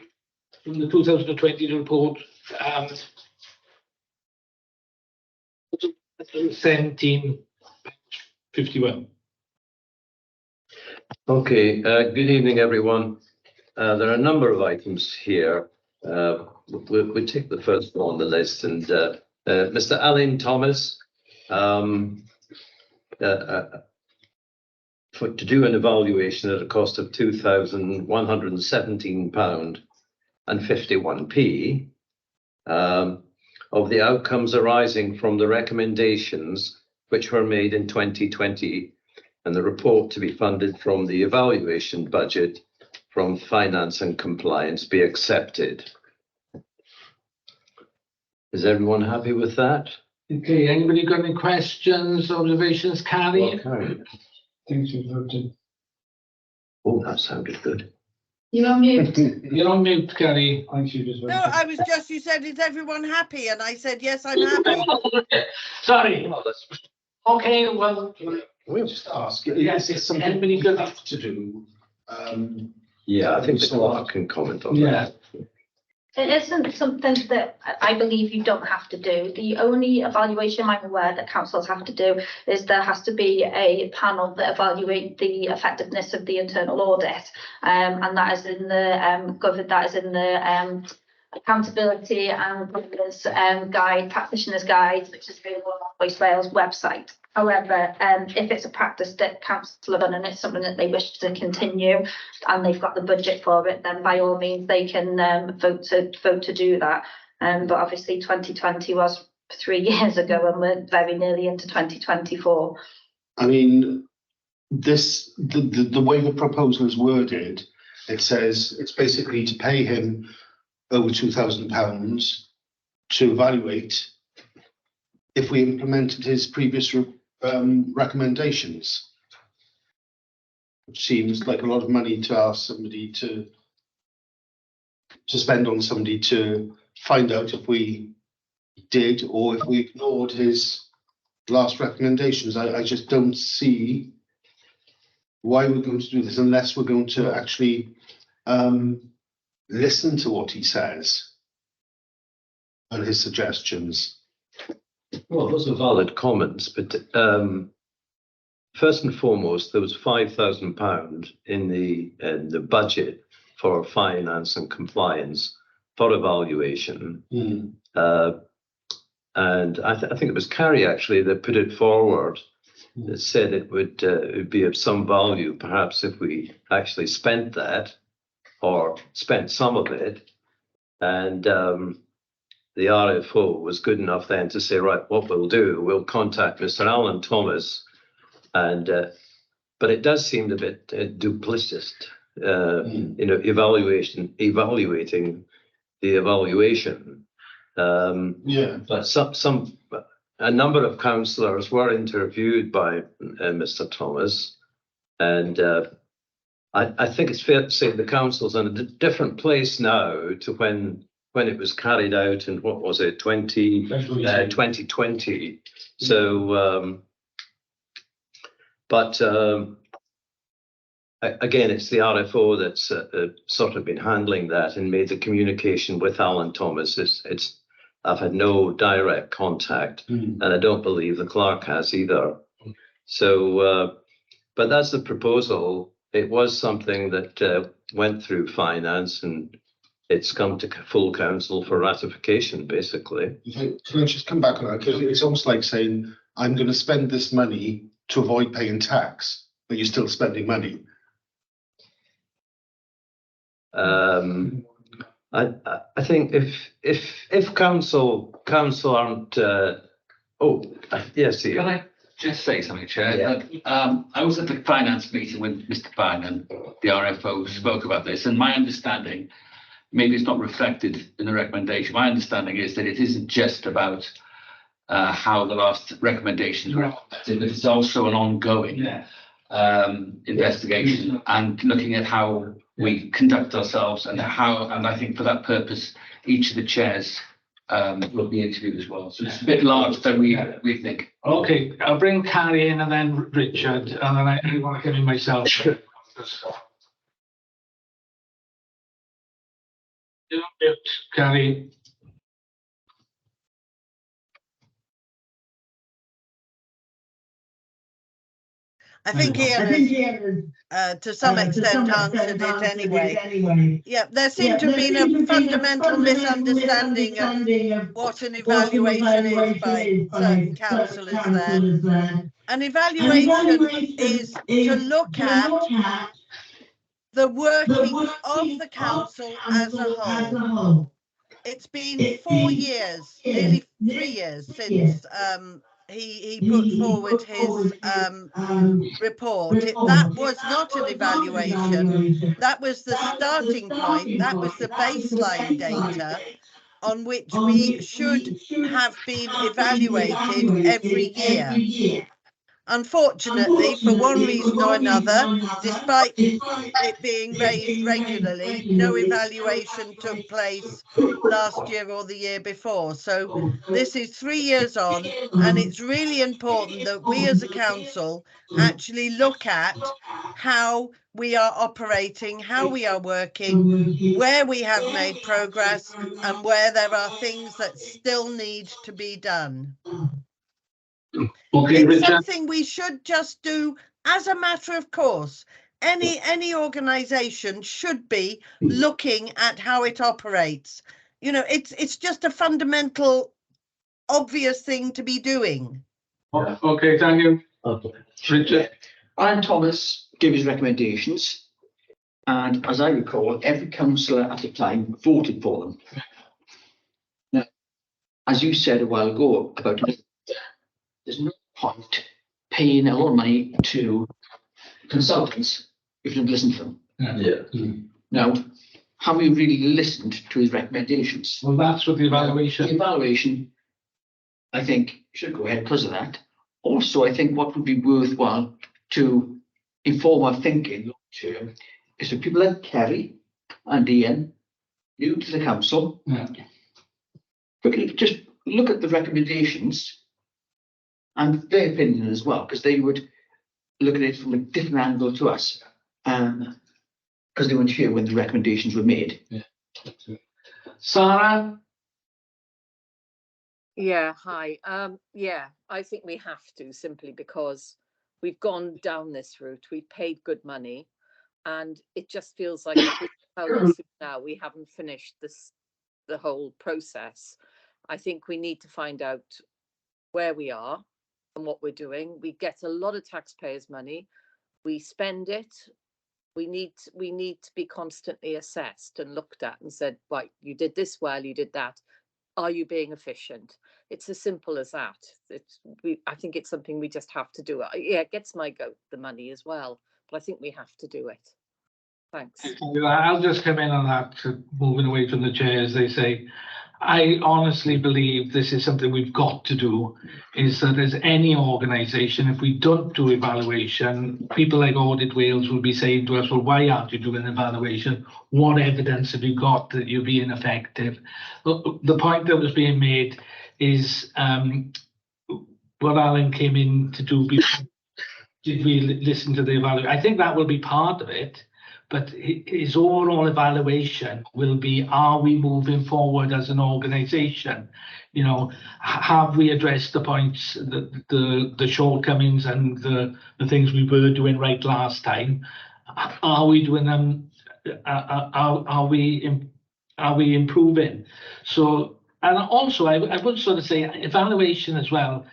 from the 2020 report. 1751. Okay, good evening, everyone. There are a number of items here. We'll take the first one on the list, and Mr. Alain Thomas, to do an evaluation at a cost of £2,117.51 of the outcomes arising from the recommendations which were made in 2020 and the report to be funded from the evaluation budget from Finance and Compliance be accepted. Is everyone happy with that? Okay, anybody got any questions, observations? Carrie? Well, Carrie. Thanks for voting. Oh, that sounded good. You're on mute. You're on mute, Carrie. Thanks, you just No, I was just, you said, is everyone happy? And I said, yes, I'm happy. Sorry. Okay, well, We'll just ask, yes, is something anybody got to do Yeah, I think the clerk can comment on that. It isn't something that I believe you don't have to do. The only evaluation I'm aware that councils have to do is there has to be a panel that evaluate the effectiveness of the internal audit. And that is in the accountability and governance guide, practitioner's guide, which is available on the Voice Wales website. However, if it's a practice that council have done and it's something that they wish to continue and they've got the budget for it, then by all means they can vote to do that. But obviously 2020 was 3 years ago and we're very nearly into 2024. I mean, the way the proposal is worded, it says it's basically to pay him over £2,000 to evaluate if we implemented his previous recommendations. Which seems like a lot of money to ask somebody to spend on somebody to find out if we did or if we ignored his last recommendations. I just don't see why we're going to do this unless we're going to actually listen to what he says and his suggestions. Well, those are valid comments, but first and foremost, there was £5,000 in the budget for finance and compliance for evaluation. And I think it was Carrie actually that put it forward, that said it would be of some value, perhaps if we actually spent that or spent some of it. And the RFO was good enough then to say, right, what we'll do, we'll contact Mr. Alan Thomas. And but it does seem a bit duplicitous, evaluating the evaluation. But a number of councillors were interviewed by Mr. Thomas, and I think it's fair to say the council's in a different place now to when it was carried out in, what was it, 2020. So, but again, it's the RFO that's sort of been handling that and made the communication with Alan Thomas. I've had no direct contact, and I don't believe the clerk has either. So, but that's the proposal. It was something that went through finance, and it's come to full council for ratification, basically. Can I just come back on that? Because it's almost like saying, I'm going to spend this money to avoid paying tax, but you're still spending money. I think if council aren't yes, Ian. Can I just say something, Chair? Yeah. I was at the finance meeting when Mr. Bynum, the RFO, spoke about this, and my understanding, maybe it's not reflected in the recommendation, my understanding is that it isn't just about how the last recommendations were implemented, but it's also an ongoing investigation and looking at how we conduct ourselves and I think for that purpose, each of the chairs will be interviewed as well. So it's a bit large than we think. Okay, I'll bring Carrie in and then Richard, and then I want to get in myself. Carrie. I think Ian has, to some extent, answered it anyway. Yeah, there seemed to have been a fundamental misunderstanding of what an evaluation is by certain councillors there. An evaluation is to look at the workings of the council as a whole. It's been 4 years, nearly 3 years since he put forward his report. That was not an evaluation. That was the starting point. That was the baseline data on which we should have been evaluated every year. Unfortunately, for one reason or another, despite it being raised regularly, no evaluation took place last year or the year before. So this is 3 years on, and it's really important that we as a council actually look at how we are operating, how we are working, where we have made progress, and where there are things that still need to be done. Okay, It's Richard. something we should just do as a matter of course. Any organisation should be looking at how it operates. You know, it's just a fundamental, obvious thing to be doing. Okay, thank you. Richard. Alan Thomas gave his recommendations, and as I recall, every councillor at the time voted for them. Now, as you said a while ago about there's no point paying a lot of money to consultants if you don't listen to them. Yeah. Now, have we really listened to his recommendations? Well, that's what the evaluation. The evaluation, I think, should go ahead because of that. Also, I think what would be worthwhile to inform our thinking long term is for people like Kerry and Ian, new to the council, quickly just look at the recommendations and their opinion as well, because they would look at it from a different angle to us, because they weren't here when the recommendations were made. Sarah? Yeah, hi. Yeah, I think we have to, simply because we've gone down this route. We've paid good money, and it just feels like if we tell us now we haven't finished the whole process. I think we need to find out where we are and what we're doing. We get a lot of taxpayers' money. We spend it. We need to be constantly assessed and looked at and said, right, you did this well, you did that. Are you being efficient? It's as simple as that. I think it's something we just have to do. Yeah, it gets my goat, the money as well, but I think we have to do it. Thanks. I'll just come in on that, moving away from the chair, as they say. I honestly believe this is something we've got to do, is that as any organisation, if we don't do evaluation, people like Audit Wales will be saying to us, well, why aren't you doing evaluation? What evidence have you got that you're being effective? The point that was being made is what Alan came in to do before. Did we listen to the evaluation? I think that will be part of it. But his overall evaluation will be, are we moving forward as an organisation? You know, have we addressed the points, the shortcomings and the things we were doing right last time? Are we doing them? Are we improving? So, and also I would sort of say evaluation as well.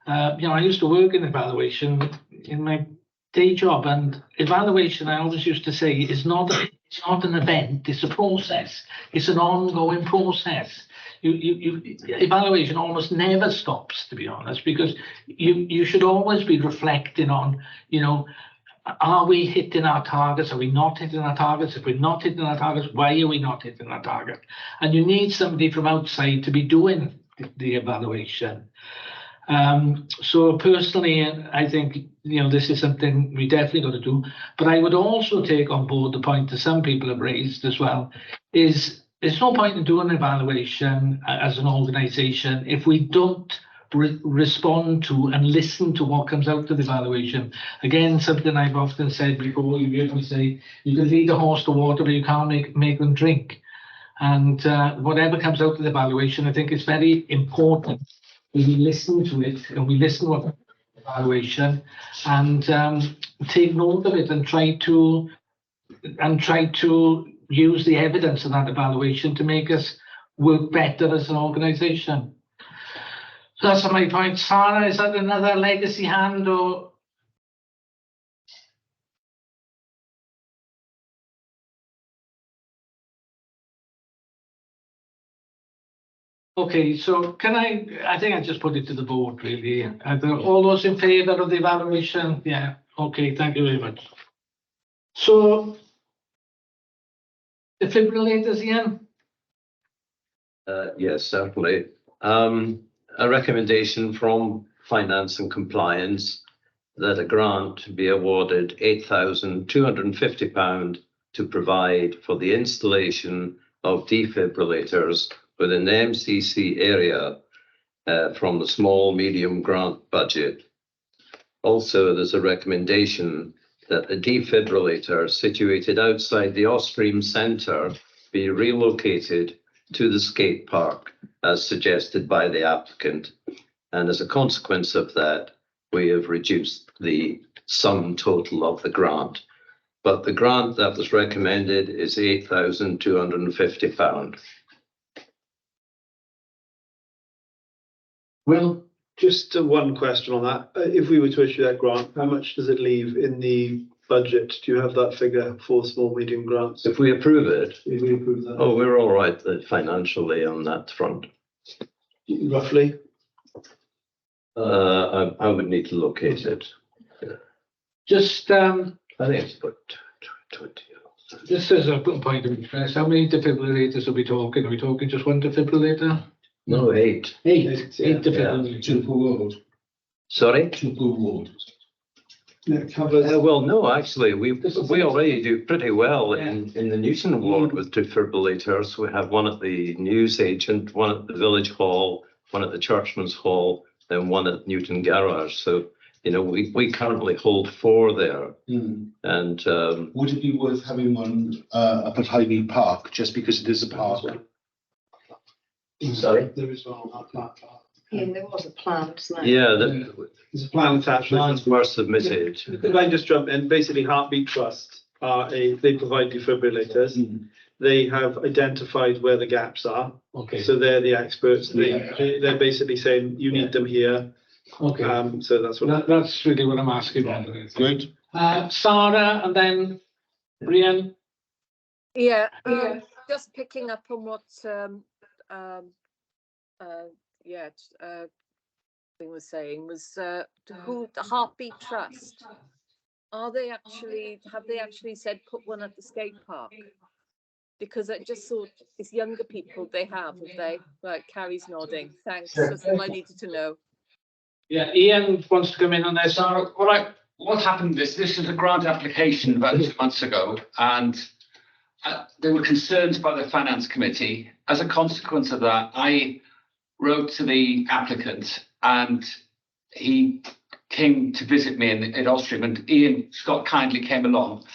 You know, I used to work in evaluation in my day job, and evaluation, I always used to say, it's not an event, it's a process. It's an ongoing process. Evaluation almost never stops, to be honest, because you should always be reflecting on, you know, are we hitting our targets? Are we not hitting our targets? If we're not hitting our targets, why are we not hitting our target? And you need somebody from outside to be doing the evaluation. So personally, I think, you know, this is something we definitely got to do. But I would also take on board the point that some people have raised as well, is there's no point in doing an evaluation as an organisation if we don't respond to and listen to what comes out of the evaluation. Again, something I've often said before, you heard me say, you can lead a horse to water, but you can't make them drink. And whatever comes out of the evaluation, I think it's very important. We listen to it and we listen to the evaluation and take note of it and try to use the evidence of that evaluation to make us work better as an organisation. So that's my point. Sarah, is that another legacy hand or? Okay, so I think I just put it to the board really. Are all those in favour of the evaluation? Yeah, okay, thank you very much. So, defibrillators, Ian? Yes, certainly. A recommendation from Finance and Compliance that a grant be awarded £8,250 to provide for the installation of defibrillators within the MCC area from the small medium grant budget. Also, there's a recommendation that a defibrillator situated outside the Ostream Centre be relocated to the skate park as suggested by the applicant. And as a consequence of that, we have reduced the sum total of the grant. But the grant that was recommended is £8,250. Well, just one question on that. If we were to issue that grant, how much does it leave in the budget? Do you have that figure for small, medium grants? If we approve it, If we approve that, oh, we're all right financially on that front. roughly? I would need to locate it. Just, I think it's about 20. this is a point of interest. How many defibrillators are we talking? Are we talking just one defibrillator? No, 8. Eight defibrillators. Two per ward. Sorry? Two per ward. It covers. Well, no, actually, we already do pretty well in the Newton ward with defibrillators. We have one at the newsagent, one at the village hall, one at the Churchman's Hall, and one at Newton Garage. So, you know, we currently hold 4 there. And would it be worth having one up at Highmead Park just because it is a park? Sorry? There is one on that plan. Yeah, there was a plan, wasn't there? Yeah, There's a plan attached. plans were submitted. If I just jump in, basically Heartbeat Trust they provide defibrillators. They have identified where the gaps are. Okay. So they're the experts. They're basically saying you need them here. Okay. So that's what. That's really what I'm asking about. Great. Sarah and then Brian. Yeah, just picking up on what thing was saying was who the Heartbeat Trust. Have they actually said put one at the skate park? Because I just thought it's younger people they have they? Right, Carrie's nodding. Thanks. That's all I needed to know. Yeah, Ian wants to come in on this. So what happened this is a grant application about 2 months ago, and there were concerns by the finance committee. As a consequence of that, I wrote to the applicant and he came to visit me at Ostream, and Ian Scott kindly came along.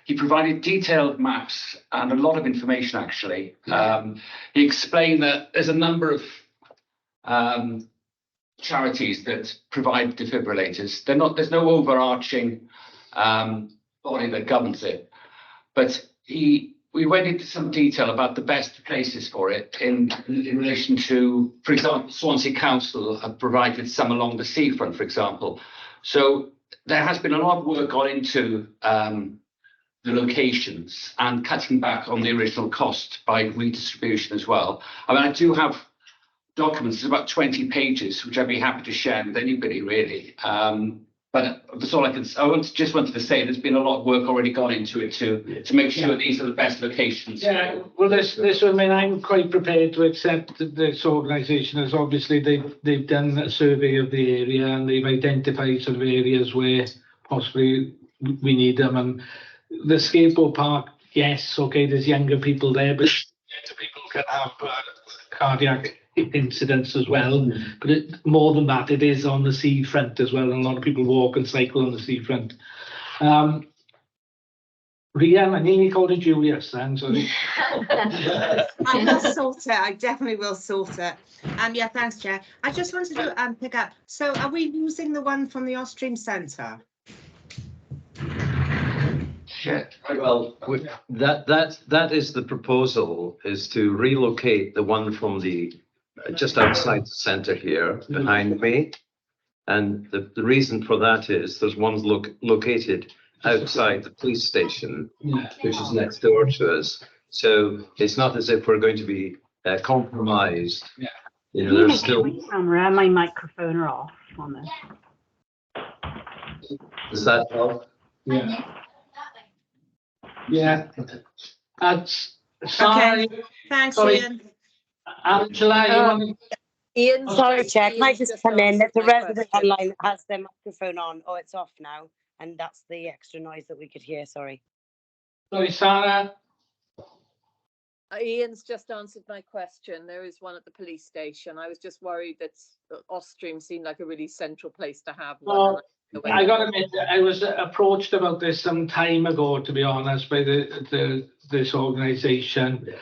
He provided detailed maps and a lot of information actually. He explained that there's a number of charities that provide defibrillators. There's no overarching body that governs it, but we went into some detail about the best places for it in relation to, for example, Swansea Council have provided some along the seafront, for example. So there has been a lot of work gone into the locations and cutting back on the original cost by redistribution as well. I mean, I do have documents, it's about 20 pages, which I'd be happy to share with anybody really. But that's all I can say. Just wanted to say there's been a lot of work already gone into it to make sure these are the best locations. Yeah, well, this I mean, I'm quite prepared to accept that this organisation as obviously they've done a survey of the area and they've identified sort of areas where possibly we need them. And the skateboard park, yes, okay, there's younger people there, but younger people can have cardiac incidents as well. But more than that, it is on the seafront as well, and a lot of people walk and cycle on the seafront. Rhian, I nearly called it Julius then, sorry. I will sort it. I definitely will sort it. Yeah, thanks, Chair. I just wanted to pick up. So, are we using the one from the Ostream Centre? Well, that is the proposal, is to relocate the one from the just outside the centre here behind me. And the reason for that is there's one located outside the police station, which is next door to us. So it's not as if we're going to be compromised. You know, there's still. Camera, my microphone are off on this. Does that help? Yeah. Yeah. Sorry. Okay. Thanks, Sorry. Ian. Angela, you want Ian, Sorry, Chair, can I just come in? There's a resident online. online that has their microphone on. Oh, it's off now. And that's the extra noise that we could hear, sorry. Sorry, Sarah. Ian's just answered my question. There is one at the police station. I was just worried that Ostream seemed like a really central place to have one. Well, I got to admit, I was approached about this some time ago, to be honest, by this organisation,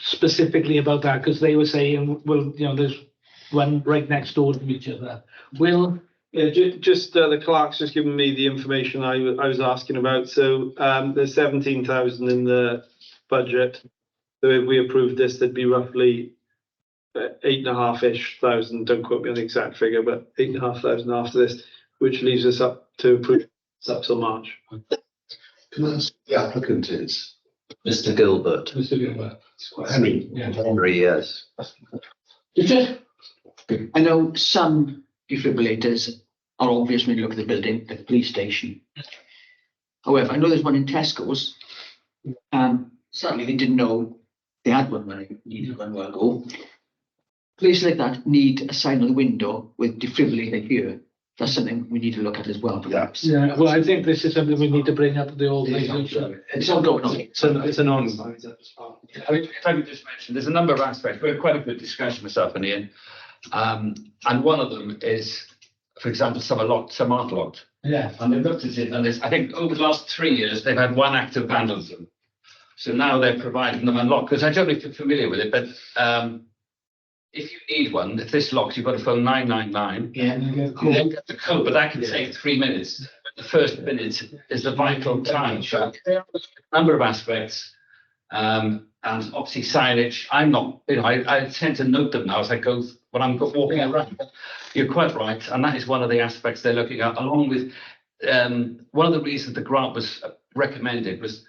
specifically about that, because they were saying, well, you know, there's one right next door to each other. Will? Yeah, just the clerk's just given me the information I was asking about. So there's 17,000 in the budget. So if we approved this, there'd be roughly 8,500-ish thousand. Don't quote me on the exact figure, but 8,500 after this, which leaves us up to approve up till March. Can I ask the applicant is? Mr. Gilbert. Mr. Gilbert. Henry. Yeah. Henry, yes. I know some defibrillators are obvious when you look at the building, at the police station. However, I know there's one in Tesco's. Sadly, they didn't know they had one when I needed one a while ago. Places like that need a sign on the window with defibrillator here. That's something we need to look at as well, perhaps. Yeah, well, I think this is something we need to bring up to the organisation. It's ongoing. It's an ongoing. I mean, if I could just mention, there's a number of aspects. We had quite a good discussion, myself and Ian. And one of them is, for example, some are locked, some aren't locked. Yeah. And they've looked at it, and I think over the last 3 years, they've had one active vandalism. So now they're providing them unlocked, because I don't know if you're familiar with it, but if you need one, if this locks, you've got to phone 999. Yeah. You then get the code, but that can take 3 minutes. The first minute is the vital time. So there are a number of aspects, and obviously signage. I'm not, you know, I tend to note them now as I go when I'm walking around. You're quite right, and that is one of the aspects they're looking at, along with one of the reasons the grant was recommended was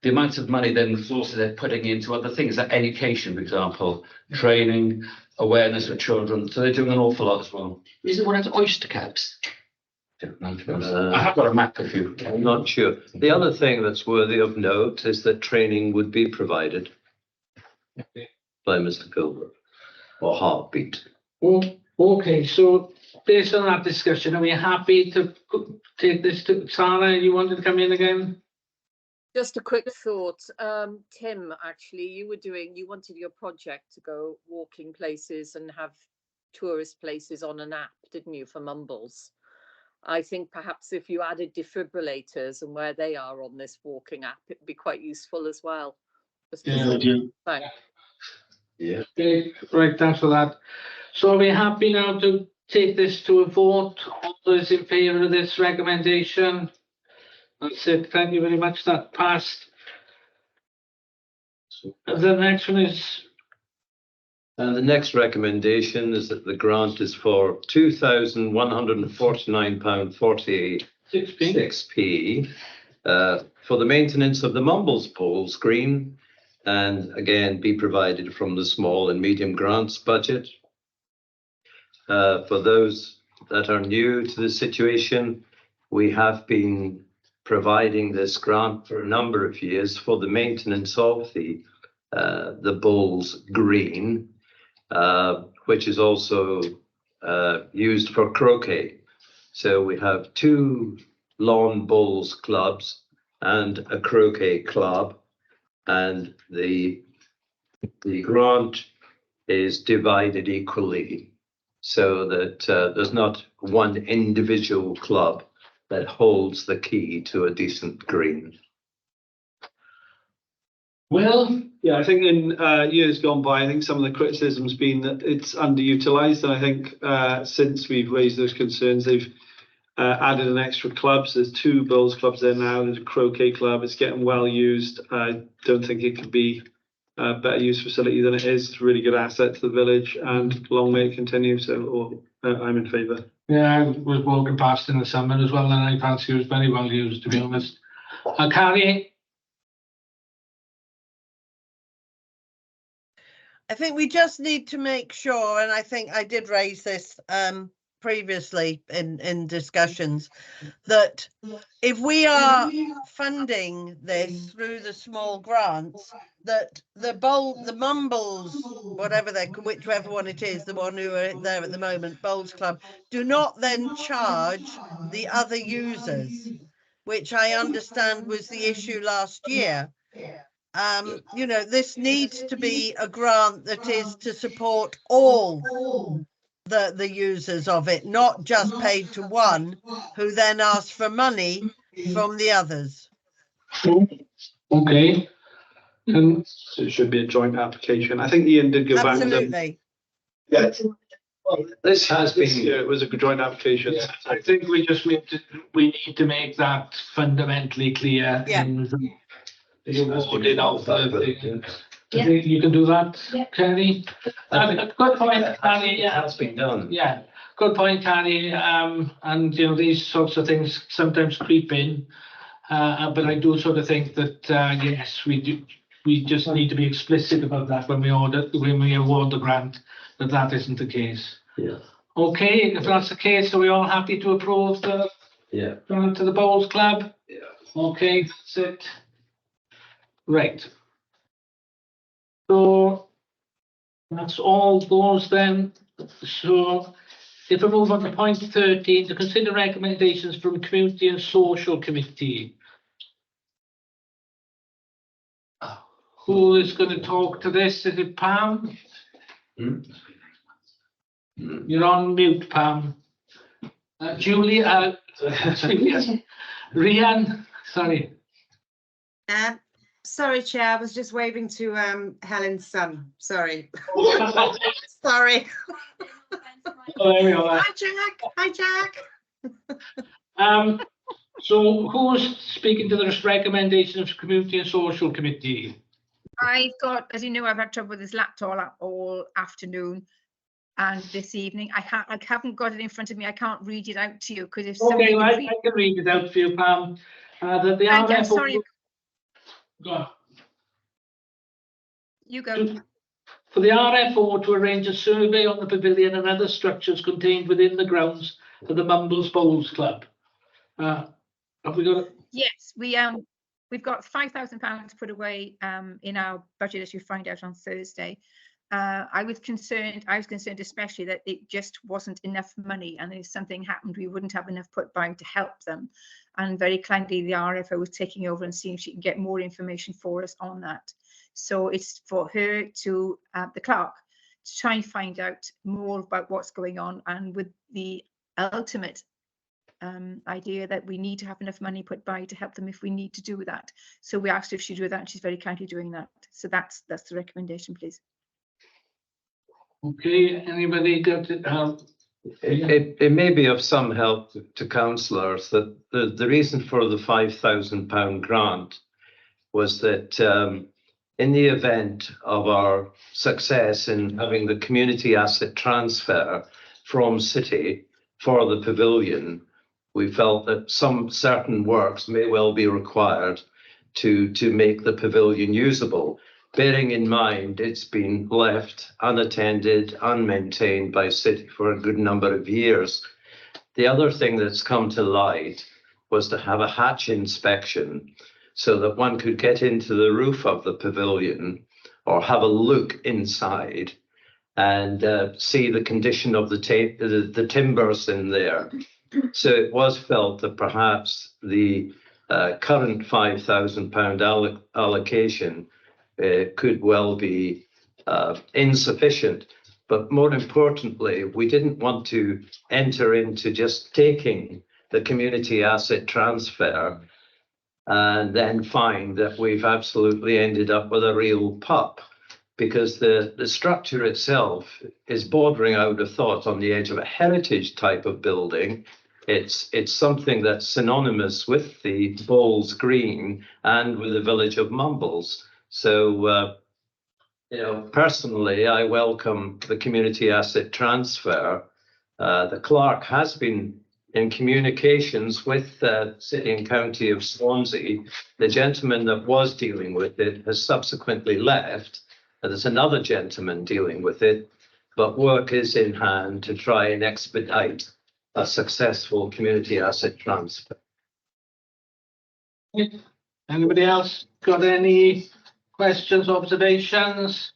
the amount of money then resources they're putting into other things, like education, for example, training, awareness of children. So they're doing an awful lot as well. Is there one at Oyster Cabs? I have got a map of you. I'm not sure. The other thing that's worthy of note is that training would be provided by Mr. Gilbert or Heartbeat. Well, okay, so based on that discussion, are we happy to take this to Sarah? You wanted to come in again? Just a quick thought. Tim, actually, you wanted your project to go walking places and have tourist places on an app, didn't you, for Mumbles? I think perhaps if you added defibrillators and where they are on this walking app, it'd be quite useful as well. Yeah. Yeah. Okay, right, thanks for that. So are we happy now to take this to a vote? All those in favour of this recommendation? That's it. Thank you very much. That passed. The next one is. And the next recommendation is that the grant is for £2,149.48 6p for the maintenance of the Mumbles pole screen, and again be provided from the small and medium grants budget. For those that are new to the situation, we have been providing this grant for a number of years for the maintenance of the Bulls Green, which is also used for croquet. So we have 2 lawn bowls clubs and a croquet club, and the grant is divided equally so that there's not one individual club that holds the key to a decent green. Well, yeah, I think in years gone by, I think some of the criticism's been that it's underutilised, and I think since we've raised those concerns, they've added an extra club. So there's 2 bowls clubs there now. There's a croquet club. It's getting well used. I don't think it could be a better use facility than it is. It's a really good asset to the village, and long may it continue. So I'm in favour. Yeah, I was walking past in the summer as well, and I fancy it was very well used, to be honest. Carrie? I think we just need to make sure, and I think I did raise this previously in discussions, that if we are funding this through the small grants, that the Mumbles, whatever whichever one it is, the one who are there at the moment, Bowls Club, do not then charge the other users, which I understand was the issue last year. You know, this needs to be a grant that is to support all the users of it, not just paid to one who then asks for money from the others. Okay. So it should be a joint application. I think Ian did go back to them. Absolutely. Yeah. This has been. Yeah, it was a joint application. Yeah, I think we need to make that fundamentally clear. Yeah. You can do that, Kerry. Good point, Carrie. It has been done. Yeah, good point, Carrie. And you know, these sorts of things sometimes creep in, but I do sort of think that yes, we do. We just need to be explicit about that when we award the grant, that isn't the case. Yeah. Okay, if that's the case, are we all happy to approve the grant to the Bowls Club? Yeah. Okay, that's it. Right. So that's all those then. So if we move on to point 13, to consider recommendations from Community and Social Committee. Who is going to talk to this? Is it Pam? You're on mute, Pam. Julie, Rian, sorry. Sorry, Chair, I was just waving to Helen's son. Sorry. Sorry. Oh, there we are. Hi, Jack. Hi, Jack. So who's speaking to the recommendations of Community and Social Committee? I've got, as you know, I've had trouble with this laptop all afternoon and this evening. I haven't got it in front of me. I can't read it out to you because if okay, well, I can read it out for you, Pam. Sorry. Go on. You go. For the RFO to arrange a survey on the pavilion and other structures contained within the grounds of the Mumbles Bowls Club. Have we got it? Yes, we've got £5,000 put away in our budget, as you find out on Thursday. I was concerned especially that it just wasn't enough money, and if something happened, we wouldn't have enough put by to help them. And very kindly, the RFO was taking over and seeing if she can get more information for us on that. So it's for her to, the clerk, to try and find out more about what's going on, and with the ultimate idea that we need to have enough money put by to help them if we need to do that. So we asked her if she'd do that, and she's very kindly doing that. So that's the recommendation, please. Okay, anybody got it? It may be of some help to councillors that the reason for the £5,000 grant was that in the event of our success in having the community asset transfer from City for the pavilion, we felt that some certain works may well be required to make the pavilion usable, bearing in mind it's been left unattended, unmaintained by City for a good number of years. The other thing that's come to light was to have a hatch inspection so that one could get into the roof of the pavilion or have a look inside and see the condition of the timbers in there. So it was felt that perhaps the current £5,000 allocation could well be insufficient. But more importantly, we didn't want to enter into just taking the community asset transfer and then find that we've absolutely ended up with a real pup, because the structure itself is bordering out of thought on the edge of a heritage type of building. It's something that's synonymous with the Bowls Green and with the village of Mumbles. So, personally, I welcome the community asset transfer. The clerk has been in communications with the City and County of Swansea. The gentleman that was dealing with it has subsequently left. There's another gentleman dealing with it. but work is in hand to try and expedite a successful community asset transfer. Anybody else got any questions, observations?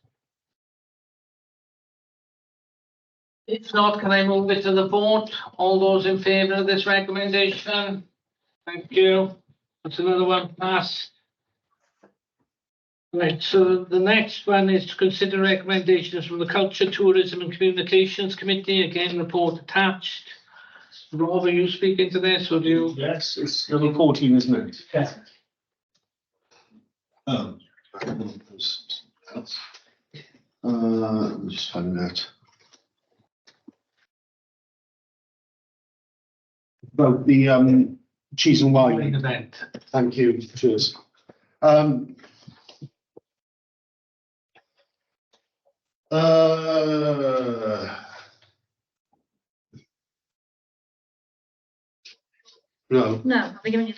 If not, can I move it to the vote? All those in favour of this recommendation? Thank you. That's another one passed. Right, so the next one is to consider recommendations from the Culture, Tourism and Communications Committee. Again, report attached. Rob, are you speaking to this or do you? Yes, it's number 14, isn't it? Yeah. Oh. Let me just find that. About the cheese and wine event. Thank you. Cheers. No. No, I'll be giving you.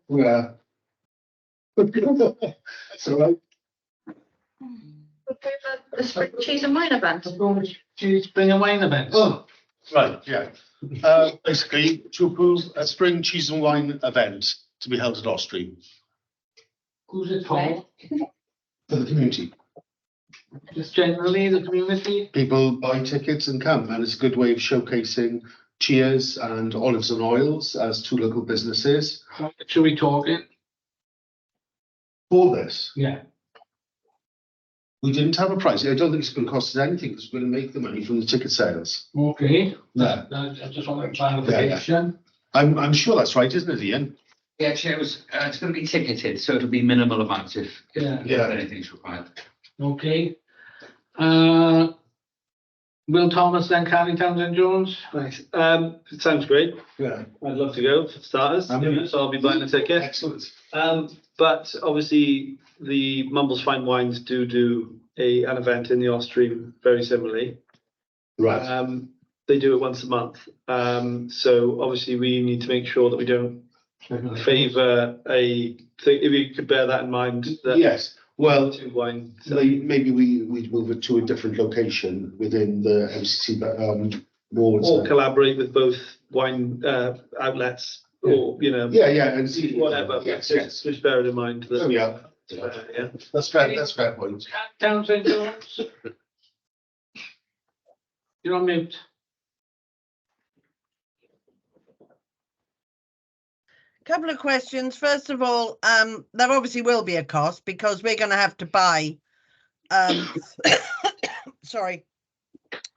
Yeah. That's all right. The spring cheese and wine event. Cheese, spring and wine event. Oh, right, yeah. Basically, to approve a spring cheese and wine event to be held at Osprey Who's it for? for the community. Just generally the community? People buy tickets and come, and it's a good way of showcasing Cheers and Olives and Oils as two local businesses. Should we talk it? For this, Yeah. we didn't have a price. I don't think it's going to cost us anything because we're going to make the money from the ticket sales. Okay. Yeah. I just want a clarification. I'm sure that's right, isn't it, Ian? Yeah, Chair, it's going to be ticketed, so it'll be minimal amounts if anything's required. Okay. Will Thomas then carry Townsend Jones? Right, it sounds great. Yeah. I'd love to go for starters, so I'll be buying a ticket. Excellent. But obviously the Mumbles Fine Wines do an event in the Osprey very similarly. Right. They do it once a month. So obviously we need to make sure that we don't favour a thing, if you could bear that in mind. That Yes. Well, two wine. maybe we'd move it to a different location within the MCC wards. Or collaborate with both wine outlets, or Yeah, and see whatever. Yes, Just bear it in mind that. Oh, yeah. Yeah. That's fair. That's fair point. Townsend Jones? You're on mute. Couple of questions. First of all, there obviously will be a cost because we're going to have to buy, sorry,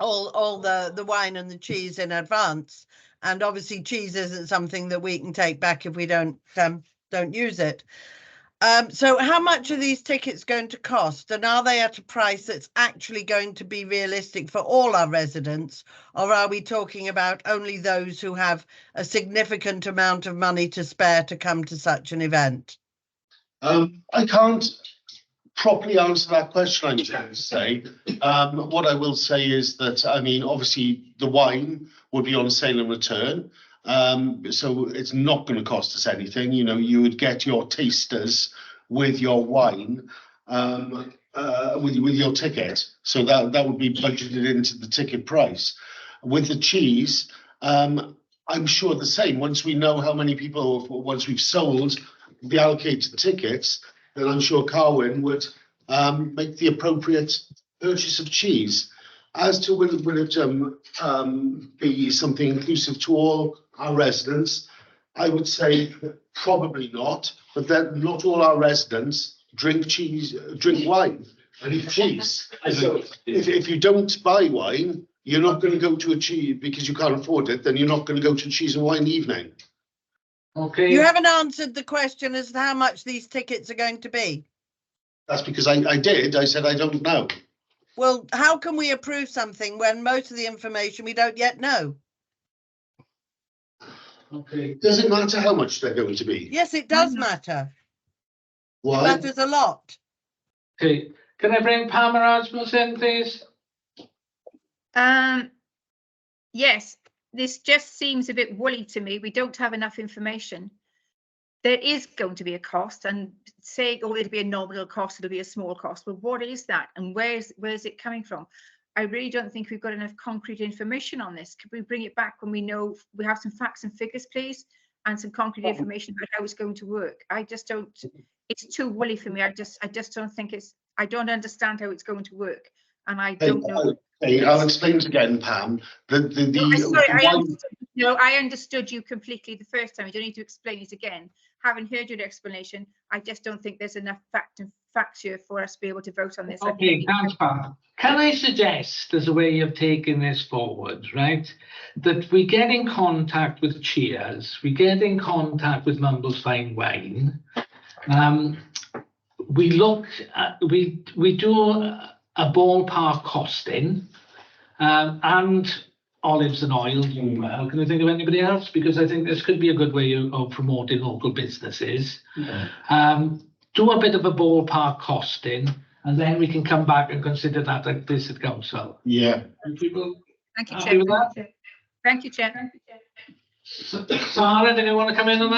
all the wine and the cheese in advance. And obviously cheese isn't something that we can take back if we don't use it. So how much are these tickets going to cost? And are they at a price that's actually going to be realistic for all our residents? Or are we talking about only those who have a significant amount of money to spare to come to such an event? I can't properly answer that question, I'm trying to say. What I will say is that, I mean, obviously the wine will be on sale and return. So it's not going to cost us anything. You know, you would get your tasters with your wine, with your ticket. So that would be budgeted into the ticket price. With the cheese, I'm sure the same. Once we know how many people, once we've sold the allocated tickets, then I'm sure Carwyn would make the appropriate purchase of cheese. As to will it be something inclusive to all our residents, I would say probably not, but that not all our residents drink wine and eat cheese. So if you don't buy wine, you're not going to go to a cheese because you can't afford it, then you're not going to go to a cheese and wine evening. Okay. You haven't answered the question as to how much these tickets are going to be. That's because I did. I said I don't know. Well, how can we approve something when most of the information we don't yet know? Okay. Does it matter how much they're going to be? Yes, it does matter. Why? It matters a lot. Okay. Can I bring Pam Erasmus in, please? Yes, this just seems a bit woolly to me. We don't have enough information. There is going to be a cost, and say, oh, it'll be a nominal cost, it'll be a small cost. But what is that, and where's it coming from? I really don't think we've got enough concrete information on this. Could we bring it back when we know we have some facts and figures, please? And some concrete information about how it's going to work. I just don't, it's too woolly for me. I just don't think I don't understand how it's going to work. And I don't know. I'll explain it again, Pam. I understood you completely the first time. You don't need to explain it again. Having heard your explanation, I just don't think there's enough facts here for us to be able to vote on this. Okay, thanks, Pam. Can I suggest as a way of taking this forward, right, that we get in contact with Cheers, we get in contact with Mumbles Fine Wine, we look at, we do a ballpark costing, and olives and oil. Can you think of anybody else? Because I think this could be a good way of promoting local businesses. Do a bit of a ballpark costing, and then we can come back and consider that at this at council. Yeah. People Thank you, happy with Chair. that? Thank you, Chair. Sarah, do you want to come in on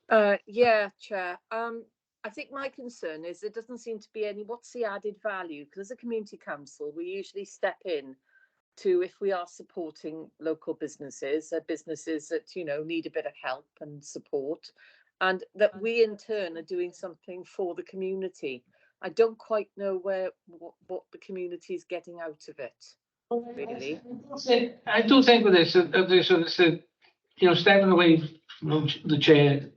that? Yeah, Chair. I think my concern is there doesn't seem to be any, what's the added value? Because as a community council, we usually step in to, if we are supporting local businesses, businesses that, you know, need a bit of help and support, and that we in turn are doing something for the community. I don't quite know what the community is getting out of it, really. I do think with this, you know, stepping away from the chair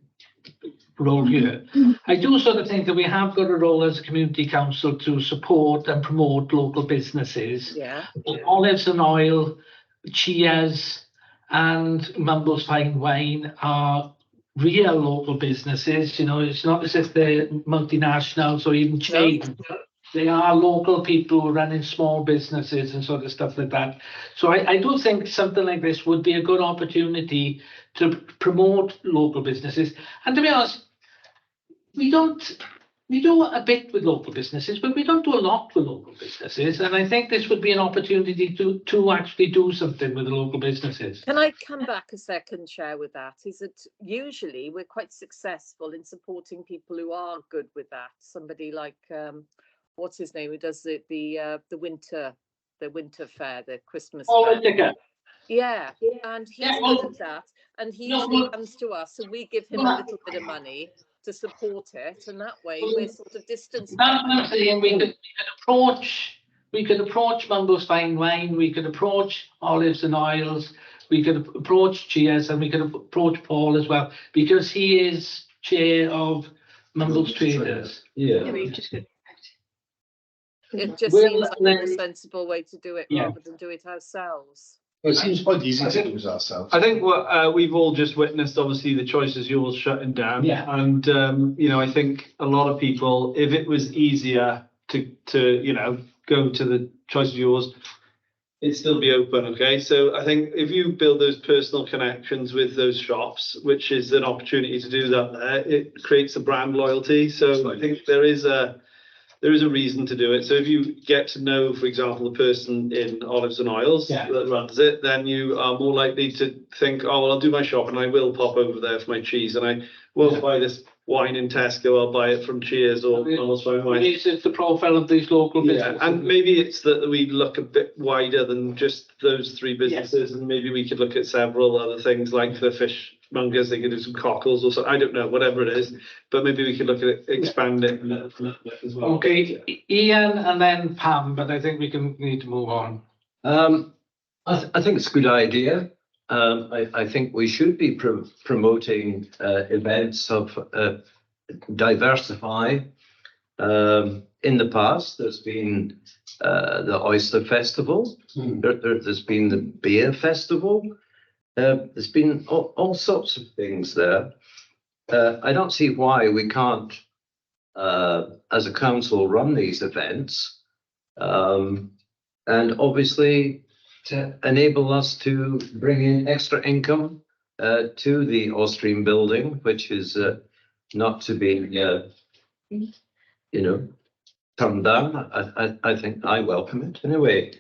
role here, I do sort of think that we have got a role as a community council to support and promote local businesses. Yeah. Olives and Oil, Cheers, and Mumbles Fine Wine are real local businesses. You know, it's not as if they're multinationals or even chains. They are local people running small businesses and sort of stuff like that. So I do think something like this would be a good opportunity to promote local businesses. And to be honest, we do a bit with local businesses, but we don't do a lot with local businesses. And I think this would be an opportunity to actually do something with the local businesses. Can I come back a second, Chair, with that? Is that usually we're quite successful in supporting people who are good with that. Somebody like, what's his name, who does the winter fair, the Christmas fair. Yeah, and he's good at that. And he usually comes to us and we give him a little bit of money to support it, and that way we're sort of distanced. That's what I'm saying. We could approach Mumbles Fine Wine, we could approach Olives and Oils, we could approach Cheers, and we could approach Paul as well, because he is chair of Mumbles Traders. Yeah. It just seems like a sensible way to do it rather than do it ourselves. Well, it seems quite easy to do it ourselves. I think what we've all just witnessed, obviously, the Choice is Yours shutting down. Yeah. And, you know, I think a lot of people, if it was easier to you know, go to the Choice is Yours, it'd still be open, okay? So I think if you build those personal connections with those shops, which is an opportunity to do that there, it creates a brand loyalty. So I think there is a reason to do it. So if you get to know, for example, the person in Olives and Oils that runs it, then you are more likely to think, oh, well, I'll do my shop and I will pop over there for my cheese, and I won't buy this wine in Tesco, I'll buy it from Cheers or Mumbles Fine Wine. It's the profile of these local businesses. And maybe it's that we look a bit wider than just those three businesses, and maybe we could look at several other things like the fishmongers, they could do some cockles or something, I don't know, whatever it is, but maybe we could look at it, expand it a little bit as well. Okay, Ian and then Pam, but I think we need to move on. I think it's a good idea. I think we should be promoting events of diversify. In the past, there's been the Oyster Festival. There's been the Beer Festival. There's been all sorts of things there. I don't see why we can't, as a council, run these events, and obviously to enable us to bring in extra income to the Austrian building, which is not to be, you know, turned down. I think I welcome it anyway.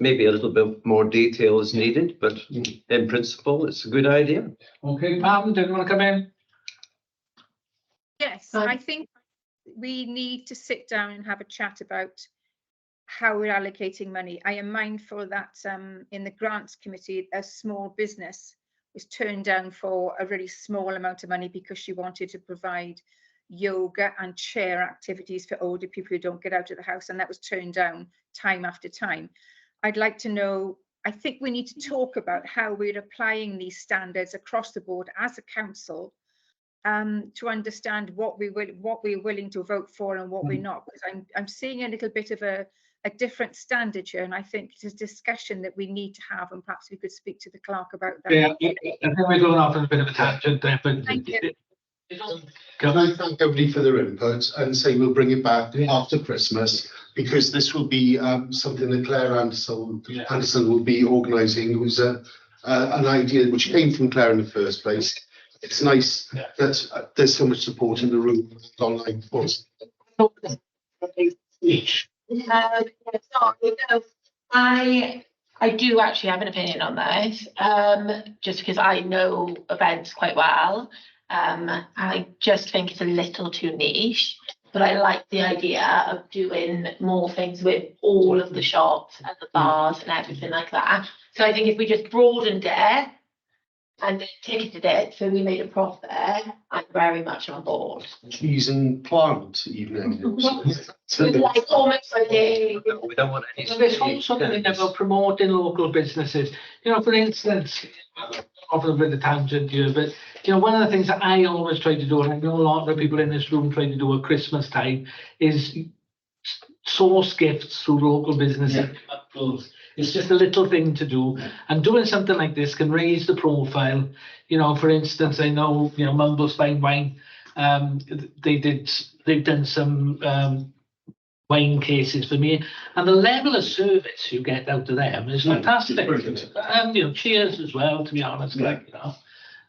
Maybe a little bit more detail is needed, but in principle, it's a good idea. Okay, Pam, do you want to come in? Yes, I think we need to sit down and have a chat about how we're allocating money. I am mindful that in the grants committee, a small business was turned down for a really small amount of money because she wanted to provide yoga and chair activities for older people who don't get out of the house, and that was turned down time after time. I'd like to know, I think we need to talk about how we're applying these standards across the board as a council, to understand what we're willing to vote for and what we're not, because I'm seeing a little bit of a different standard here, and I think it's a discussion that we need to have, and perhaps we could speak to the clerk about that. Yeah, I think we're going off on a bit of a tangent there, but Thank you. Can I thank everybody for their input and say we'll bring it back after Christmas, because this will be something that Claire Anderson will be organising. It was an idea which came from Claire in the first place. It's nice that there's so much support in the room online for us. I do actually have an opinion on this, just because I know events quite well. I just think it's a little too niche, but I like the idea of doing more things with all of the shops and the bars and everything like that. So I think if we just broadened it and ticketed it so we made a profit, I'm very much on board. Cheese and plant evening. Like almost like a... We don't want any. So there's also something about promoting local businesses. You know, for instance, off a bit of tangent here, but you know, one of the things that I always try to do, and I know a lot of people in this room try to do at Christmas time, is source gifts through local businesses. It's just a little thing to do, and doing something like this can raise the profile. You know, for instance, I know, you know, Mumbles Fine Wine, they've done some wine cases for me, and the level of service you get out of them is fantastic. And you know, cheers as well, to be honest, like, you know.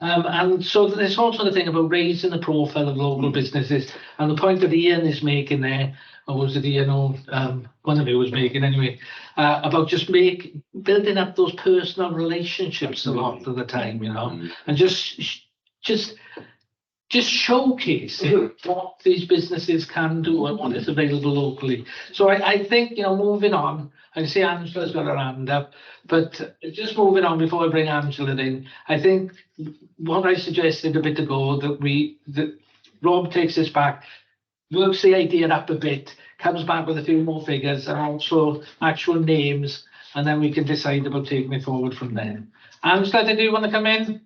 And so there's also the thing about raising the profile of local businesses, and the point that Ian is making there, or was it Ian, or one of you was making anyway, about just building up those personal relationships a lot of the time, you know, and just showcase what these businesses can do and what is available locally. So I think, you know, moving on, I see Angela's got her hand up, but just moving on before I bring Angela in, I think what I suggested a bit ago, that Rob takes this back, works the idea up a bit, comes back with a few more figures and also actual names, and then we can decide about taking it forward from there. Angela, did you want to come in?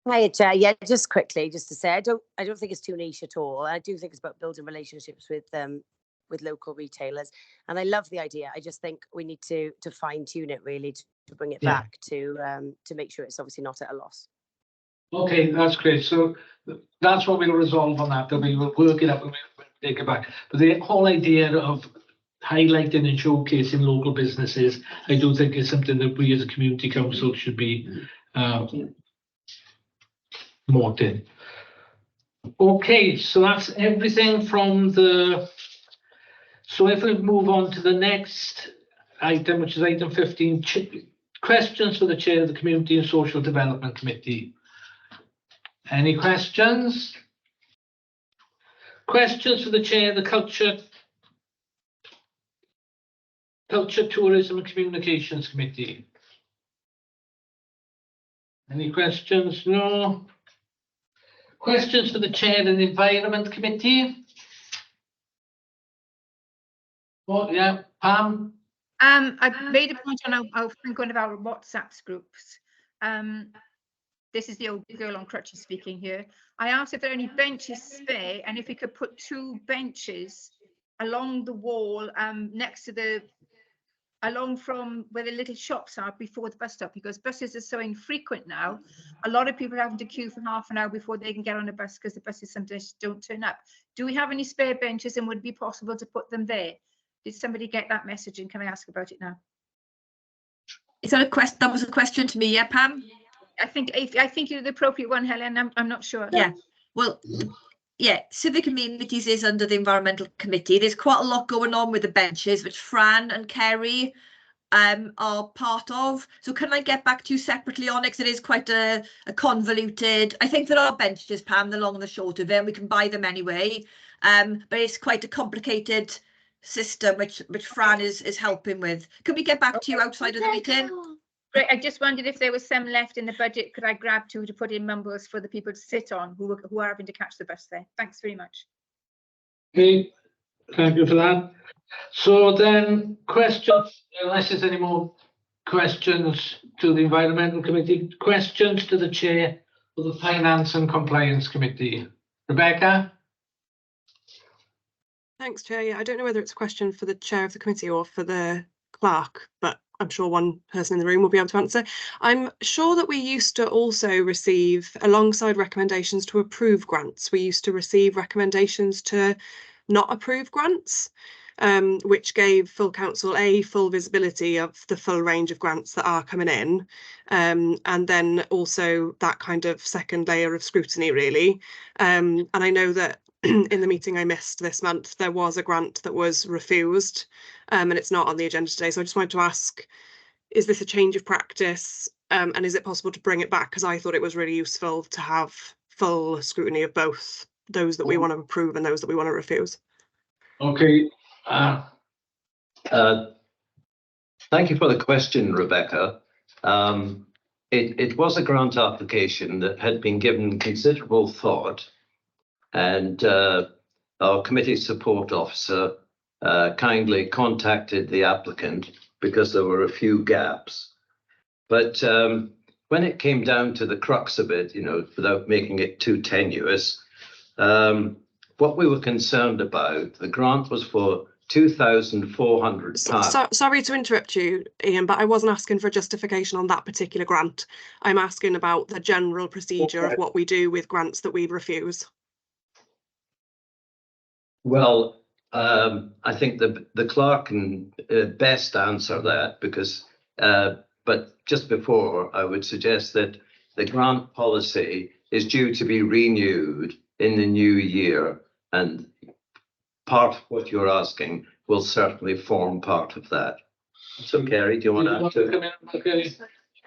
Hi, Chair. Yeah, just quickly, just to say, I don't think it's too niche at all. I do think it's about building relationships with local retailers, and I love the idea. I just think we need to fine tune it really to bring it back to make sure it's obviously not at a loss. Okay, that's great. So that's what we'll resolve on that. That we will work it up and we'll take it back. But the whole idea of highlighting and showcasing local businesses, I do think is something that we as a community council should be more in. Okay, so that's everything from the. So if we move on to the next item, which is item 15, questions for the chair of the Community and Social Development Committee. Any questions? Questions for the chair of the Culture, Tourism and Communications Committee. Any questions? No. Questions for the chair of the Environment Committee. Oh, yeah, Pam. I've made a point on one of our WhatsApp groups. This is the old girl on crutches speaking here. I asked if there are any benches spare, and if we could put 2 benches along the wall, next to along from where the little shops are before the bus stop, because buses are so infrequent now. A lot of people are having to queue for half an hour before they can get on a bus because the buses sometimes don't turn up. Do we have any spare benches, and would it be possible to put them there? Did somebody get that message, and can I ask about it now? Is that a question? That was a question to me, yeah, Pam? I think you're the appropriate one, Helen. I'm not sure. Yeah. Well, yeah, Civic Amenities is under the Environmental Committee. There's quite a lot going on with the benches, which Fran and Kerry are part of. So can I get back to you separately on it? Because it is quite a convoluted. I think there are benches, Pam, the long and the short of it, and we can buy them anyway. But it's quite a complicated system which Fran is helping with. Can we get back to you outside of the meeting? Great, I just wondered if there was some left in the budget, could I grab two to put in mumbles for the people to sit on who are having to catch the bus there? Thanks very much. Okay, thank you for that. So then questions, unless there's any more questions to the Environmental Committee, questions to the Chair of the Finance and Compliance Committee. Rebecca? Thanks, Chair. Yeah, I don't know whether it's a question for the chair of the committee or for the clerk, but I'm sure one person in the room will be able to answer. I'm sure that we used to also receive, alongside recommendations to approve grants, we used to receive recommendations to not approve grants, which gave full council full visibility of the full range of grants that are coming in, and then also that kind of second layer of scrutiny, really. And I know that in the meeting I missed this month, there was a grant that was refused, and it's not on the agenda today. So I just wanted to ask, is this a change of practice, and is it possible to bring it back? Because I thought it was really useful to have full scrutiny of both those that we want to approve and those that we want to refuse. Okay. Thank you for the question, Rebecca. It was a grant application that had been given considerable thought, and our committee support officer kindly contacted the applicant because there were a few gaps. But when it came down to the crux of it, you know, without making it too tenuous, what we were concerned about, the grant was for £2,400. Sorry to interrupt you, Ian, but I wasn't asking for a justification on that particular grant. I'm asking about the general procedure of what we do with grants that we refuse. Well, I think the clerk can best answer that, because, but just before, I would suggest that the grant policy is due to be renewed in the new year, and part of what you're asking will certainly form part of that. So, Kerry, do you want to add to it?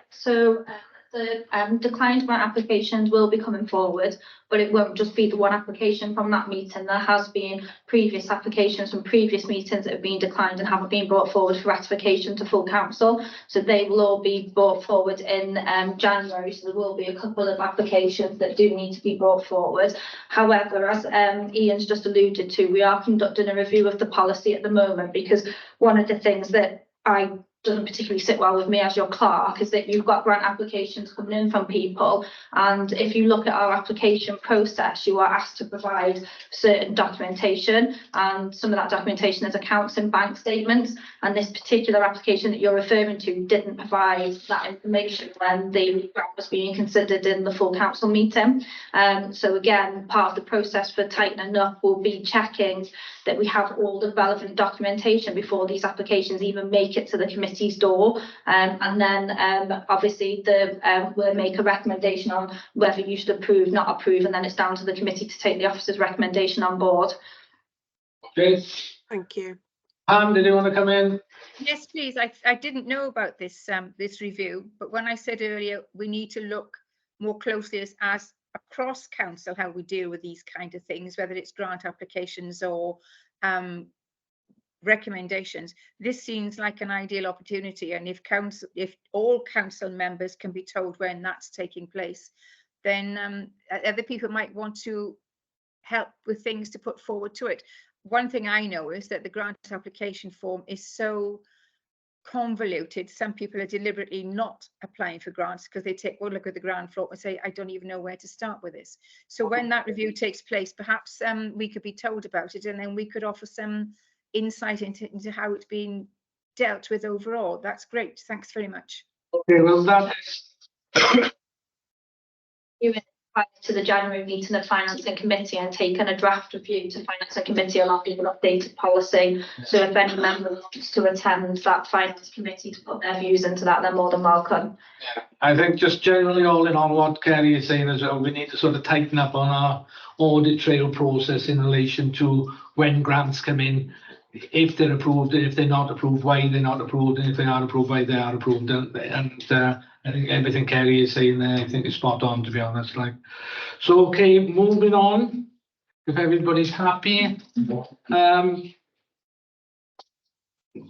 So the declined grant applications will be coming forward, but it won't just be the one application from that meeting. There has been previous applications from previous meetings that have been declined and haven't been brought forward for ratification to full council. So they will all be brought forward in January. So there will be a couple of applications that do need to be brought forward. However, as Ian's just alluded to, we are conducting a review of the policy at the moment, because one of the things that doesn't particularly sit well with me as your clerk is that you've got grant applications coming in from people, and if you look at our application process, you are asked to provide certain documentation, and some of that documentation is accounts and bank statements, and this particular application that you're referring to didn't provide that information when the grant was being considered in the full council meeting. So again, part of the process for tightening up will be checking that we have all the relevant documentation before these applications even make it to the committee's door, and then obviously we'll make a recommendation on whether you should approve, not approve, and then it's down to the committee to take the officer's recommendation on board. Okay. Thank you. Pam, did you want to come in? Yes, please. I didn't know about this this review, but when I said earlier we need to look more closely as across council how we deal with these kind of things, whether it's grant applications or recommendations, this seems like an ideal opportunity. And if all council members can be told when that's taking place, then other people might want to help with things to put forward to it. One thing I know is that the grant application form is so convoluted. Some people are deliberately not applying for grants because they take one look at the grant form and say, I don't even know where to start with this. So when that review takes place, perhaps we could be told about it, and then we could offer some insight into how it's been dealt with overall. That's great. Thanks very much. Okay, well, that to the January meeting of Finance and Committee and taken a draft review to Finance and Committee along with an updated policy. So if any member wants to attend that Finance Committee to put their views into that, they're more than welcome. I think just generally all in all what Kerry is saying is we need to sort of tighten up on our audit trail process in relation to when grants come in, if they're approved, and if they're not approved, why they're not approved, and if they are approved, why they are approved. And I think everything Kerry is saying there, I think is spot on, to be honest. Like, so okay, moving on. If everybody's happy,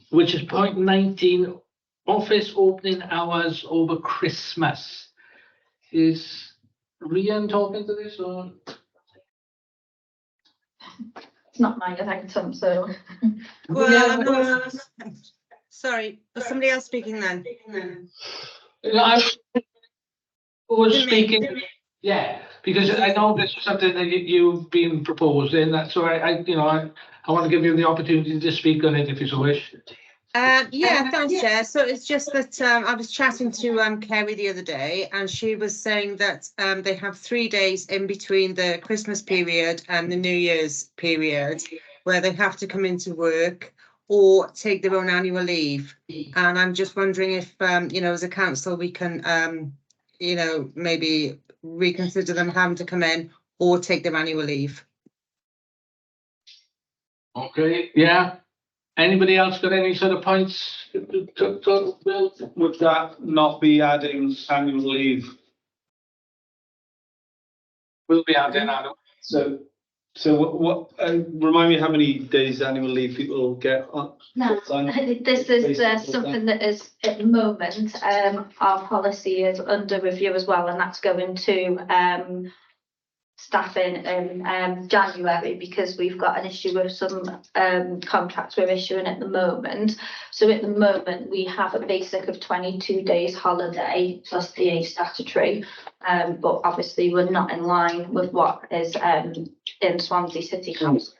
which is point 19, office opening hours over Christmas. Is Rian talking to this or? It's not my item, so. Well, sorry, was somebody else speaking then? I was Didn't speaking, mean- yeah, because I know this is something that you've been proposing, that's why I want to give you the opportunity to speak on it if you so wish. Yeah, thanks, Chair. So it's just that I was chatting to Kerry the other day, and she was saying that they have 3 days in between the Christmas period and the New Year's period where they have to come into work or take their own annual leave. And I'm just wondering if, as a council, we can, maybe reconsider them having to come in or take their annual leave. Okay, yeah. Anybody else got any sort of points? Would that not be adding annual leave? We'll be adding annual. So what, remind me how many days annual leave people get on? No, this is something that is at the moment, our policy is under review as well, and that's going to staffing in January, because we've got an issue with some contracts we're issuing at the moment. So at the moment we have a basic of 22 days holiday plus the statutory, but obviously we're not in line with what is in Swansea City Council.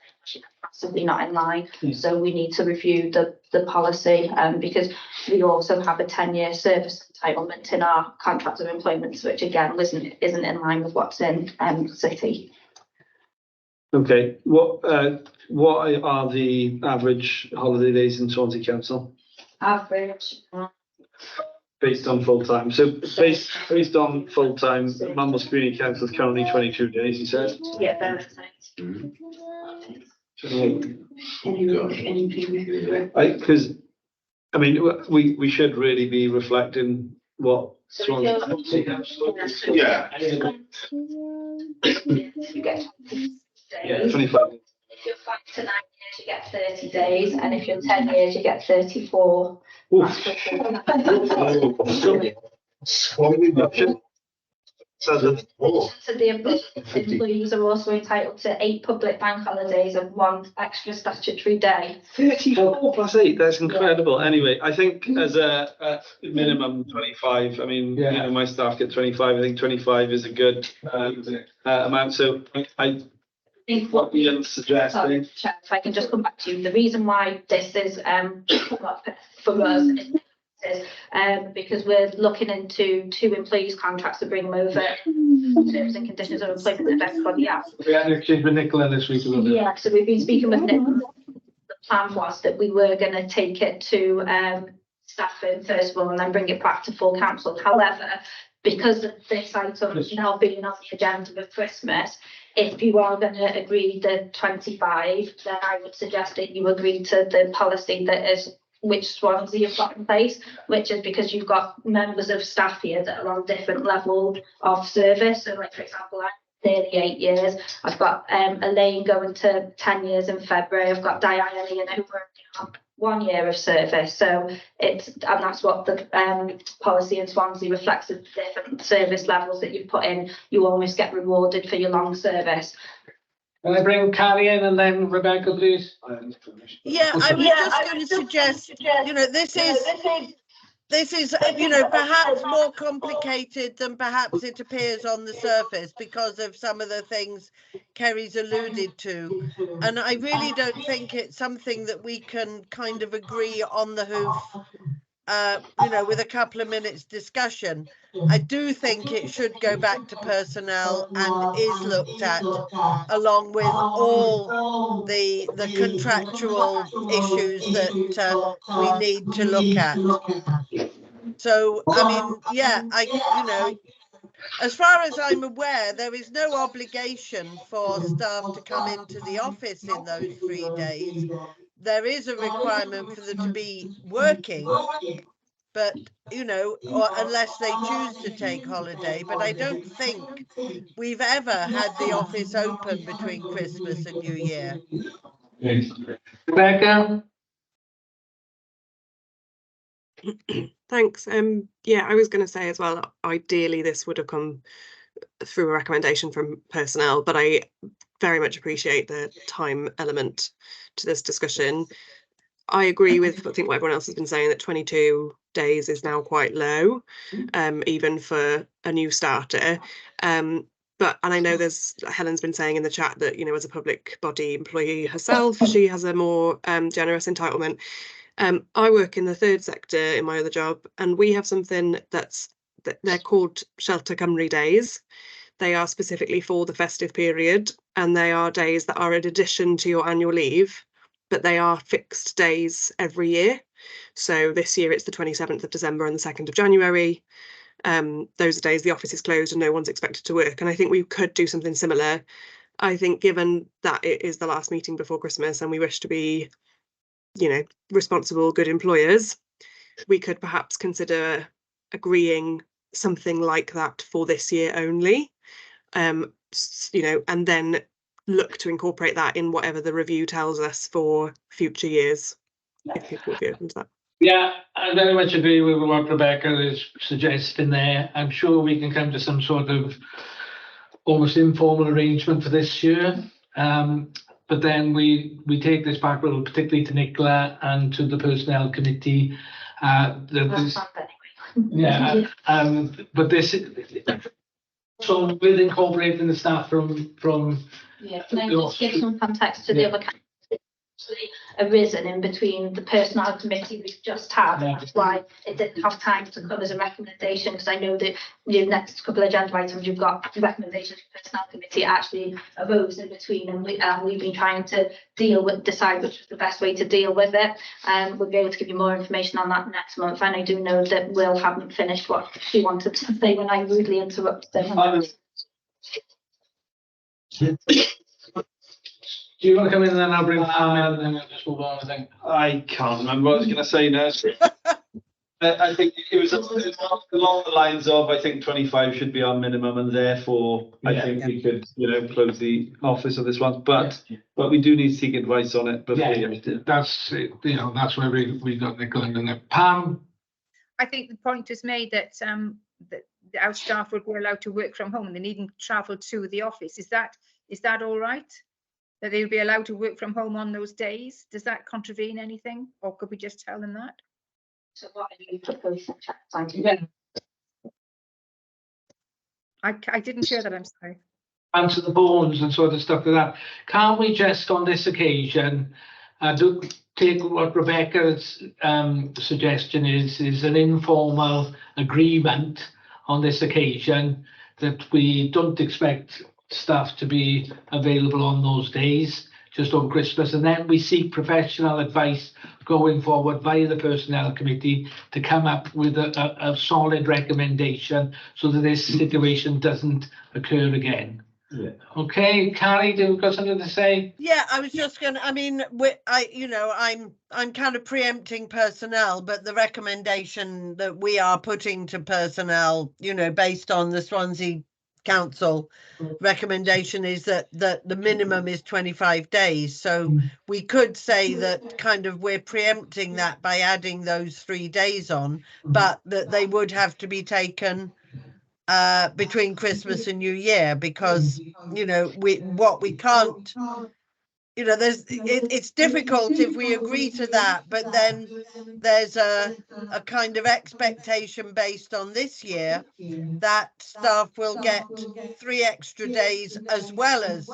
Massively not in line, so we need to review the policy, because we also have a 10-year service entitlement in our contract of employment, which again isn't in line with what's in City. Okay, what are the average holiday days in Swansea Council Average. based on full time? So based on full time, Mumbles Community Council is currently 22 days. You said. Yeah, very Because I mean, we should really be reflecting what Swansea. Yeah. Yeah, 25. If you're 5 to 9 years, you get 30 days, and if you're 10 years, you get 34. So the employees are also entitled to 8 public bank holidays and 1 extra statutory day. 34 plus 8, that's incredible. Anyway, I think as a minimum 25, I mean, my staff get 25. I think 25 is a good amount. So I think what Ian's suggesting. Chair, if I can just come back to you, the reason why this is for us is because we're looking into 2 employees' contracts to bring them over terms and conditions of employment that everybody else. We had an exchange with Nicola this week. Yeah, so we've been speaking with Nicola. The plan was that we were going to take it to staffing first of all and then bring it back to full council. However, because of this item now being on the agenda with Christmas, if you are going to agree the 25, then I would suggest that you agree to the policy that is which Swansea you've got in place, which is because you've got members of staff here that are on different level of service. So like, for example, I'm nearly 8 years. I've got Elaine going to 10 years in February. I've got Diana and who working on 1 year of service. So and that's what the policy in Swansea reflects, the different service levels that you put in. You almost get rewarded for your long service. Can I bring Carrie in and then Rebecca, please? Yeah, I was just going to suggest, this is, perhaps more complicated than perhaps it appears on the surface because of some of the things Kerry's alluded to. And I really don't think it's something that we can kind of agree on the hoof, with a couple of minutes discussion. I do think it should go back to personnel and is looked at along with all the contractual issues that we need to look at. So, I mean, as far as I'm aware, there is no obligation for staff to come into the office in those 3 days. There is a requirement for them to be working, but or unless they choose to take holiday. But I don't think we've ever had the office open between Christmas and New Year. Rebecca? Thanks. Yeah, I was going to say as well, ideally this would have come through a recommendation from personnel, but I very much appreciate the time element to this discussion. I agree with, I think, what everyone else has been saying, that 22 days is now quite low, even for a new starter. But, and I know there's, Helen's been saying in the chat that, you know, as a public body employee herself, she has a more generous entitlement. I work in the third sector in my other job, and we have something they're called Shelter Cymru days. They are specifically for the festive period, and they are days that are in addition to your annual leave, but they are fixed days every year. So this year it's the 27th of December and the 2nd of January. Those are days the office is closed and no one's expected to work. And I think we could do something similar. I think given that it is the last meeting before Christmas and we wish to be, you know, responsible, good employers, we could perhaps consider agreeing something like that for this year only. You know, and then look to incorporate that in whatever the review tells us for future years, if people would be open to that. Yeah, I very much agree with what Rebecca is suggesting there. I'm sure we can come to some sort of almost informal arrangement for this year. But then we take this back, well, particularly to Nicola and to the personnel committee. Yeah, but this, so with incorporating the staff from. Yeah, can I just give some context to the other candidates arisen in between the personnel committee we've just had? That's why it didn't have time to come as a recommendation, because I know that the next couple of agenda items you've got recommendations for personnel committee actually arose in between, and we've been trying to decide which was the best way to deal with it. We'll be able to give you more information on that next month, and I do know that Will hadn't finished what she wanted to say when I rudely interrupted him. Do you want to come in and then I'll bring Pam in and then we'll just move on, I think. I can't remember what I was going to say now. I think it was along the lines of, I think 25 should be our minimum, and therefore I think we could, you know, close the office of this one. But we do need to seek advice on it before. That's, you know, that's where we got Nicola in there. Pam? I think the point is made that that our staff would be allowed to work from home and they needn't travel to the office. Is that all right? That they would be allowed to work from home on those days? Does that contravene anything, or could we just tell them that? So what are you proposing? I didn't hear that, I'm sorry. Answer the bones and sort of stuff like that. Can't we just on this occasion do take what Rebecca's suggestion is an informal agreement on this occasion that we don't expect staff to be available on those days, just on Christmas, and then we seek professional advice going forward via the personnel committee to come up with a solid recommendation so that this situation doesn't occur again. Yeah. Okay, Carrie, do you got something to say? Yeah, I was just gonna, I mean, I'm kind of preempting personnel, but the recommendation that we are putting to personnel, you know, based on the Swansea Council recommendation is that the minimum is 25 days. So we could say that kind of we're preempting that by adding those 3 days on, but that they would have to be taken between Christmas and New Year, because, you know, we can't, you know, it's difficult if we agree to that, but then there's a kind of expectation based on this year that staff will get 3 extra days as well as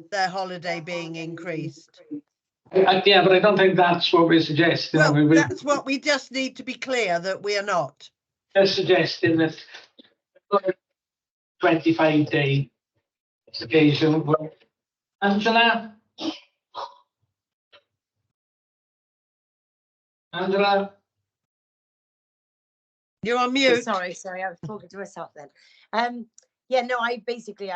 their holiday being increased. Yeah, but I don't think that's what we're suggesting. Well, that's what we just need to be clear that we are not. Just suggesting that 25-day occasion. Angela? Angela? You're on mute. Sorry, I was talking to myself then. Yeah, no, I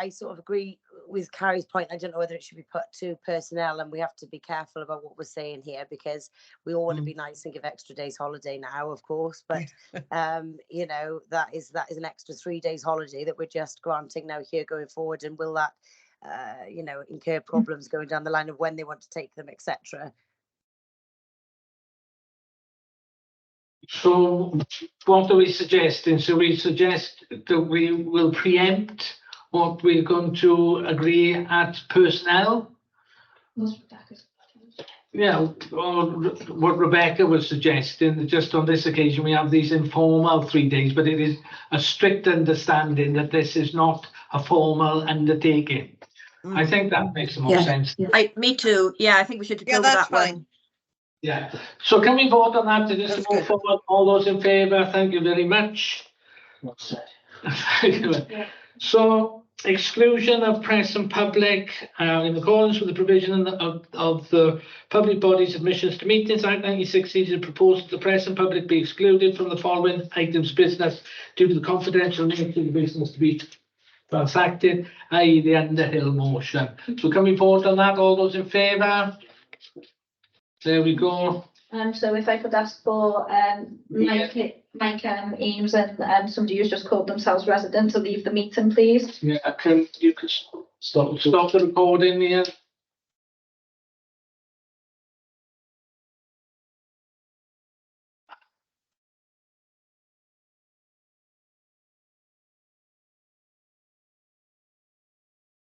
sort of agree with Carrie's point. I don't know whether it should be put to personnel, and we have to be careful about what we're saying here, because we all want to be nice and give extra days holiday now, of course, but you know, that is an extra 3 days holiday that we're just granting now here going forward, and will that you know, incur problems going down the line of when they want to take them, etc. So what are we suggesting? So we suggest that we will preempt what we're going to agree at personnel? Yeah, or what Rebecca was suggesting, that just on this occasion, we have these informal 3 days, but it is a strict understanding that this is not a formal undertaking. I think that makes more sense. Me too. Yeah, I think we should go Yeah, with that's that one. fine. Yeah, so can we vote on that to just That's move good. forward? All those in favour, thank you very much. So exclusion of press and public in accordance with the provision of the Public Bodies Admissions to Meetings Act 1960, it proposed the press and public be excluded from the following items of business due to the confidential nature of the business to be transacted, i.e. the Underhill motion. So can we vote on that? All those in favour? There we go. So if I could ask for Mike Eames and somebody who's just called themselves resident to leave the meeting, please. Yeah, can you stop the recording here?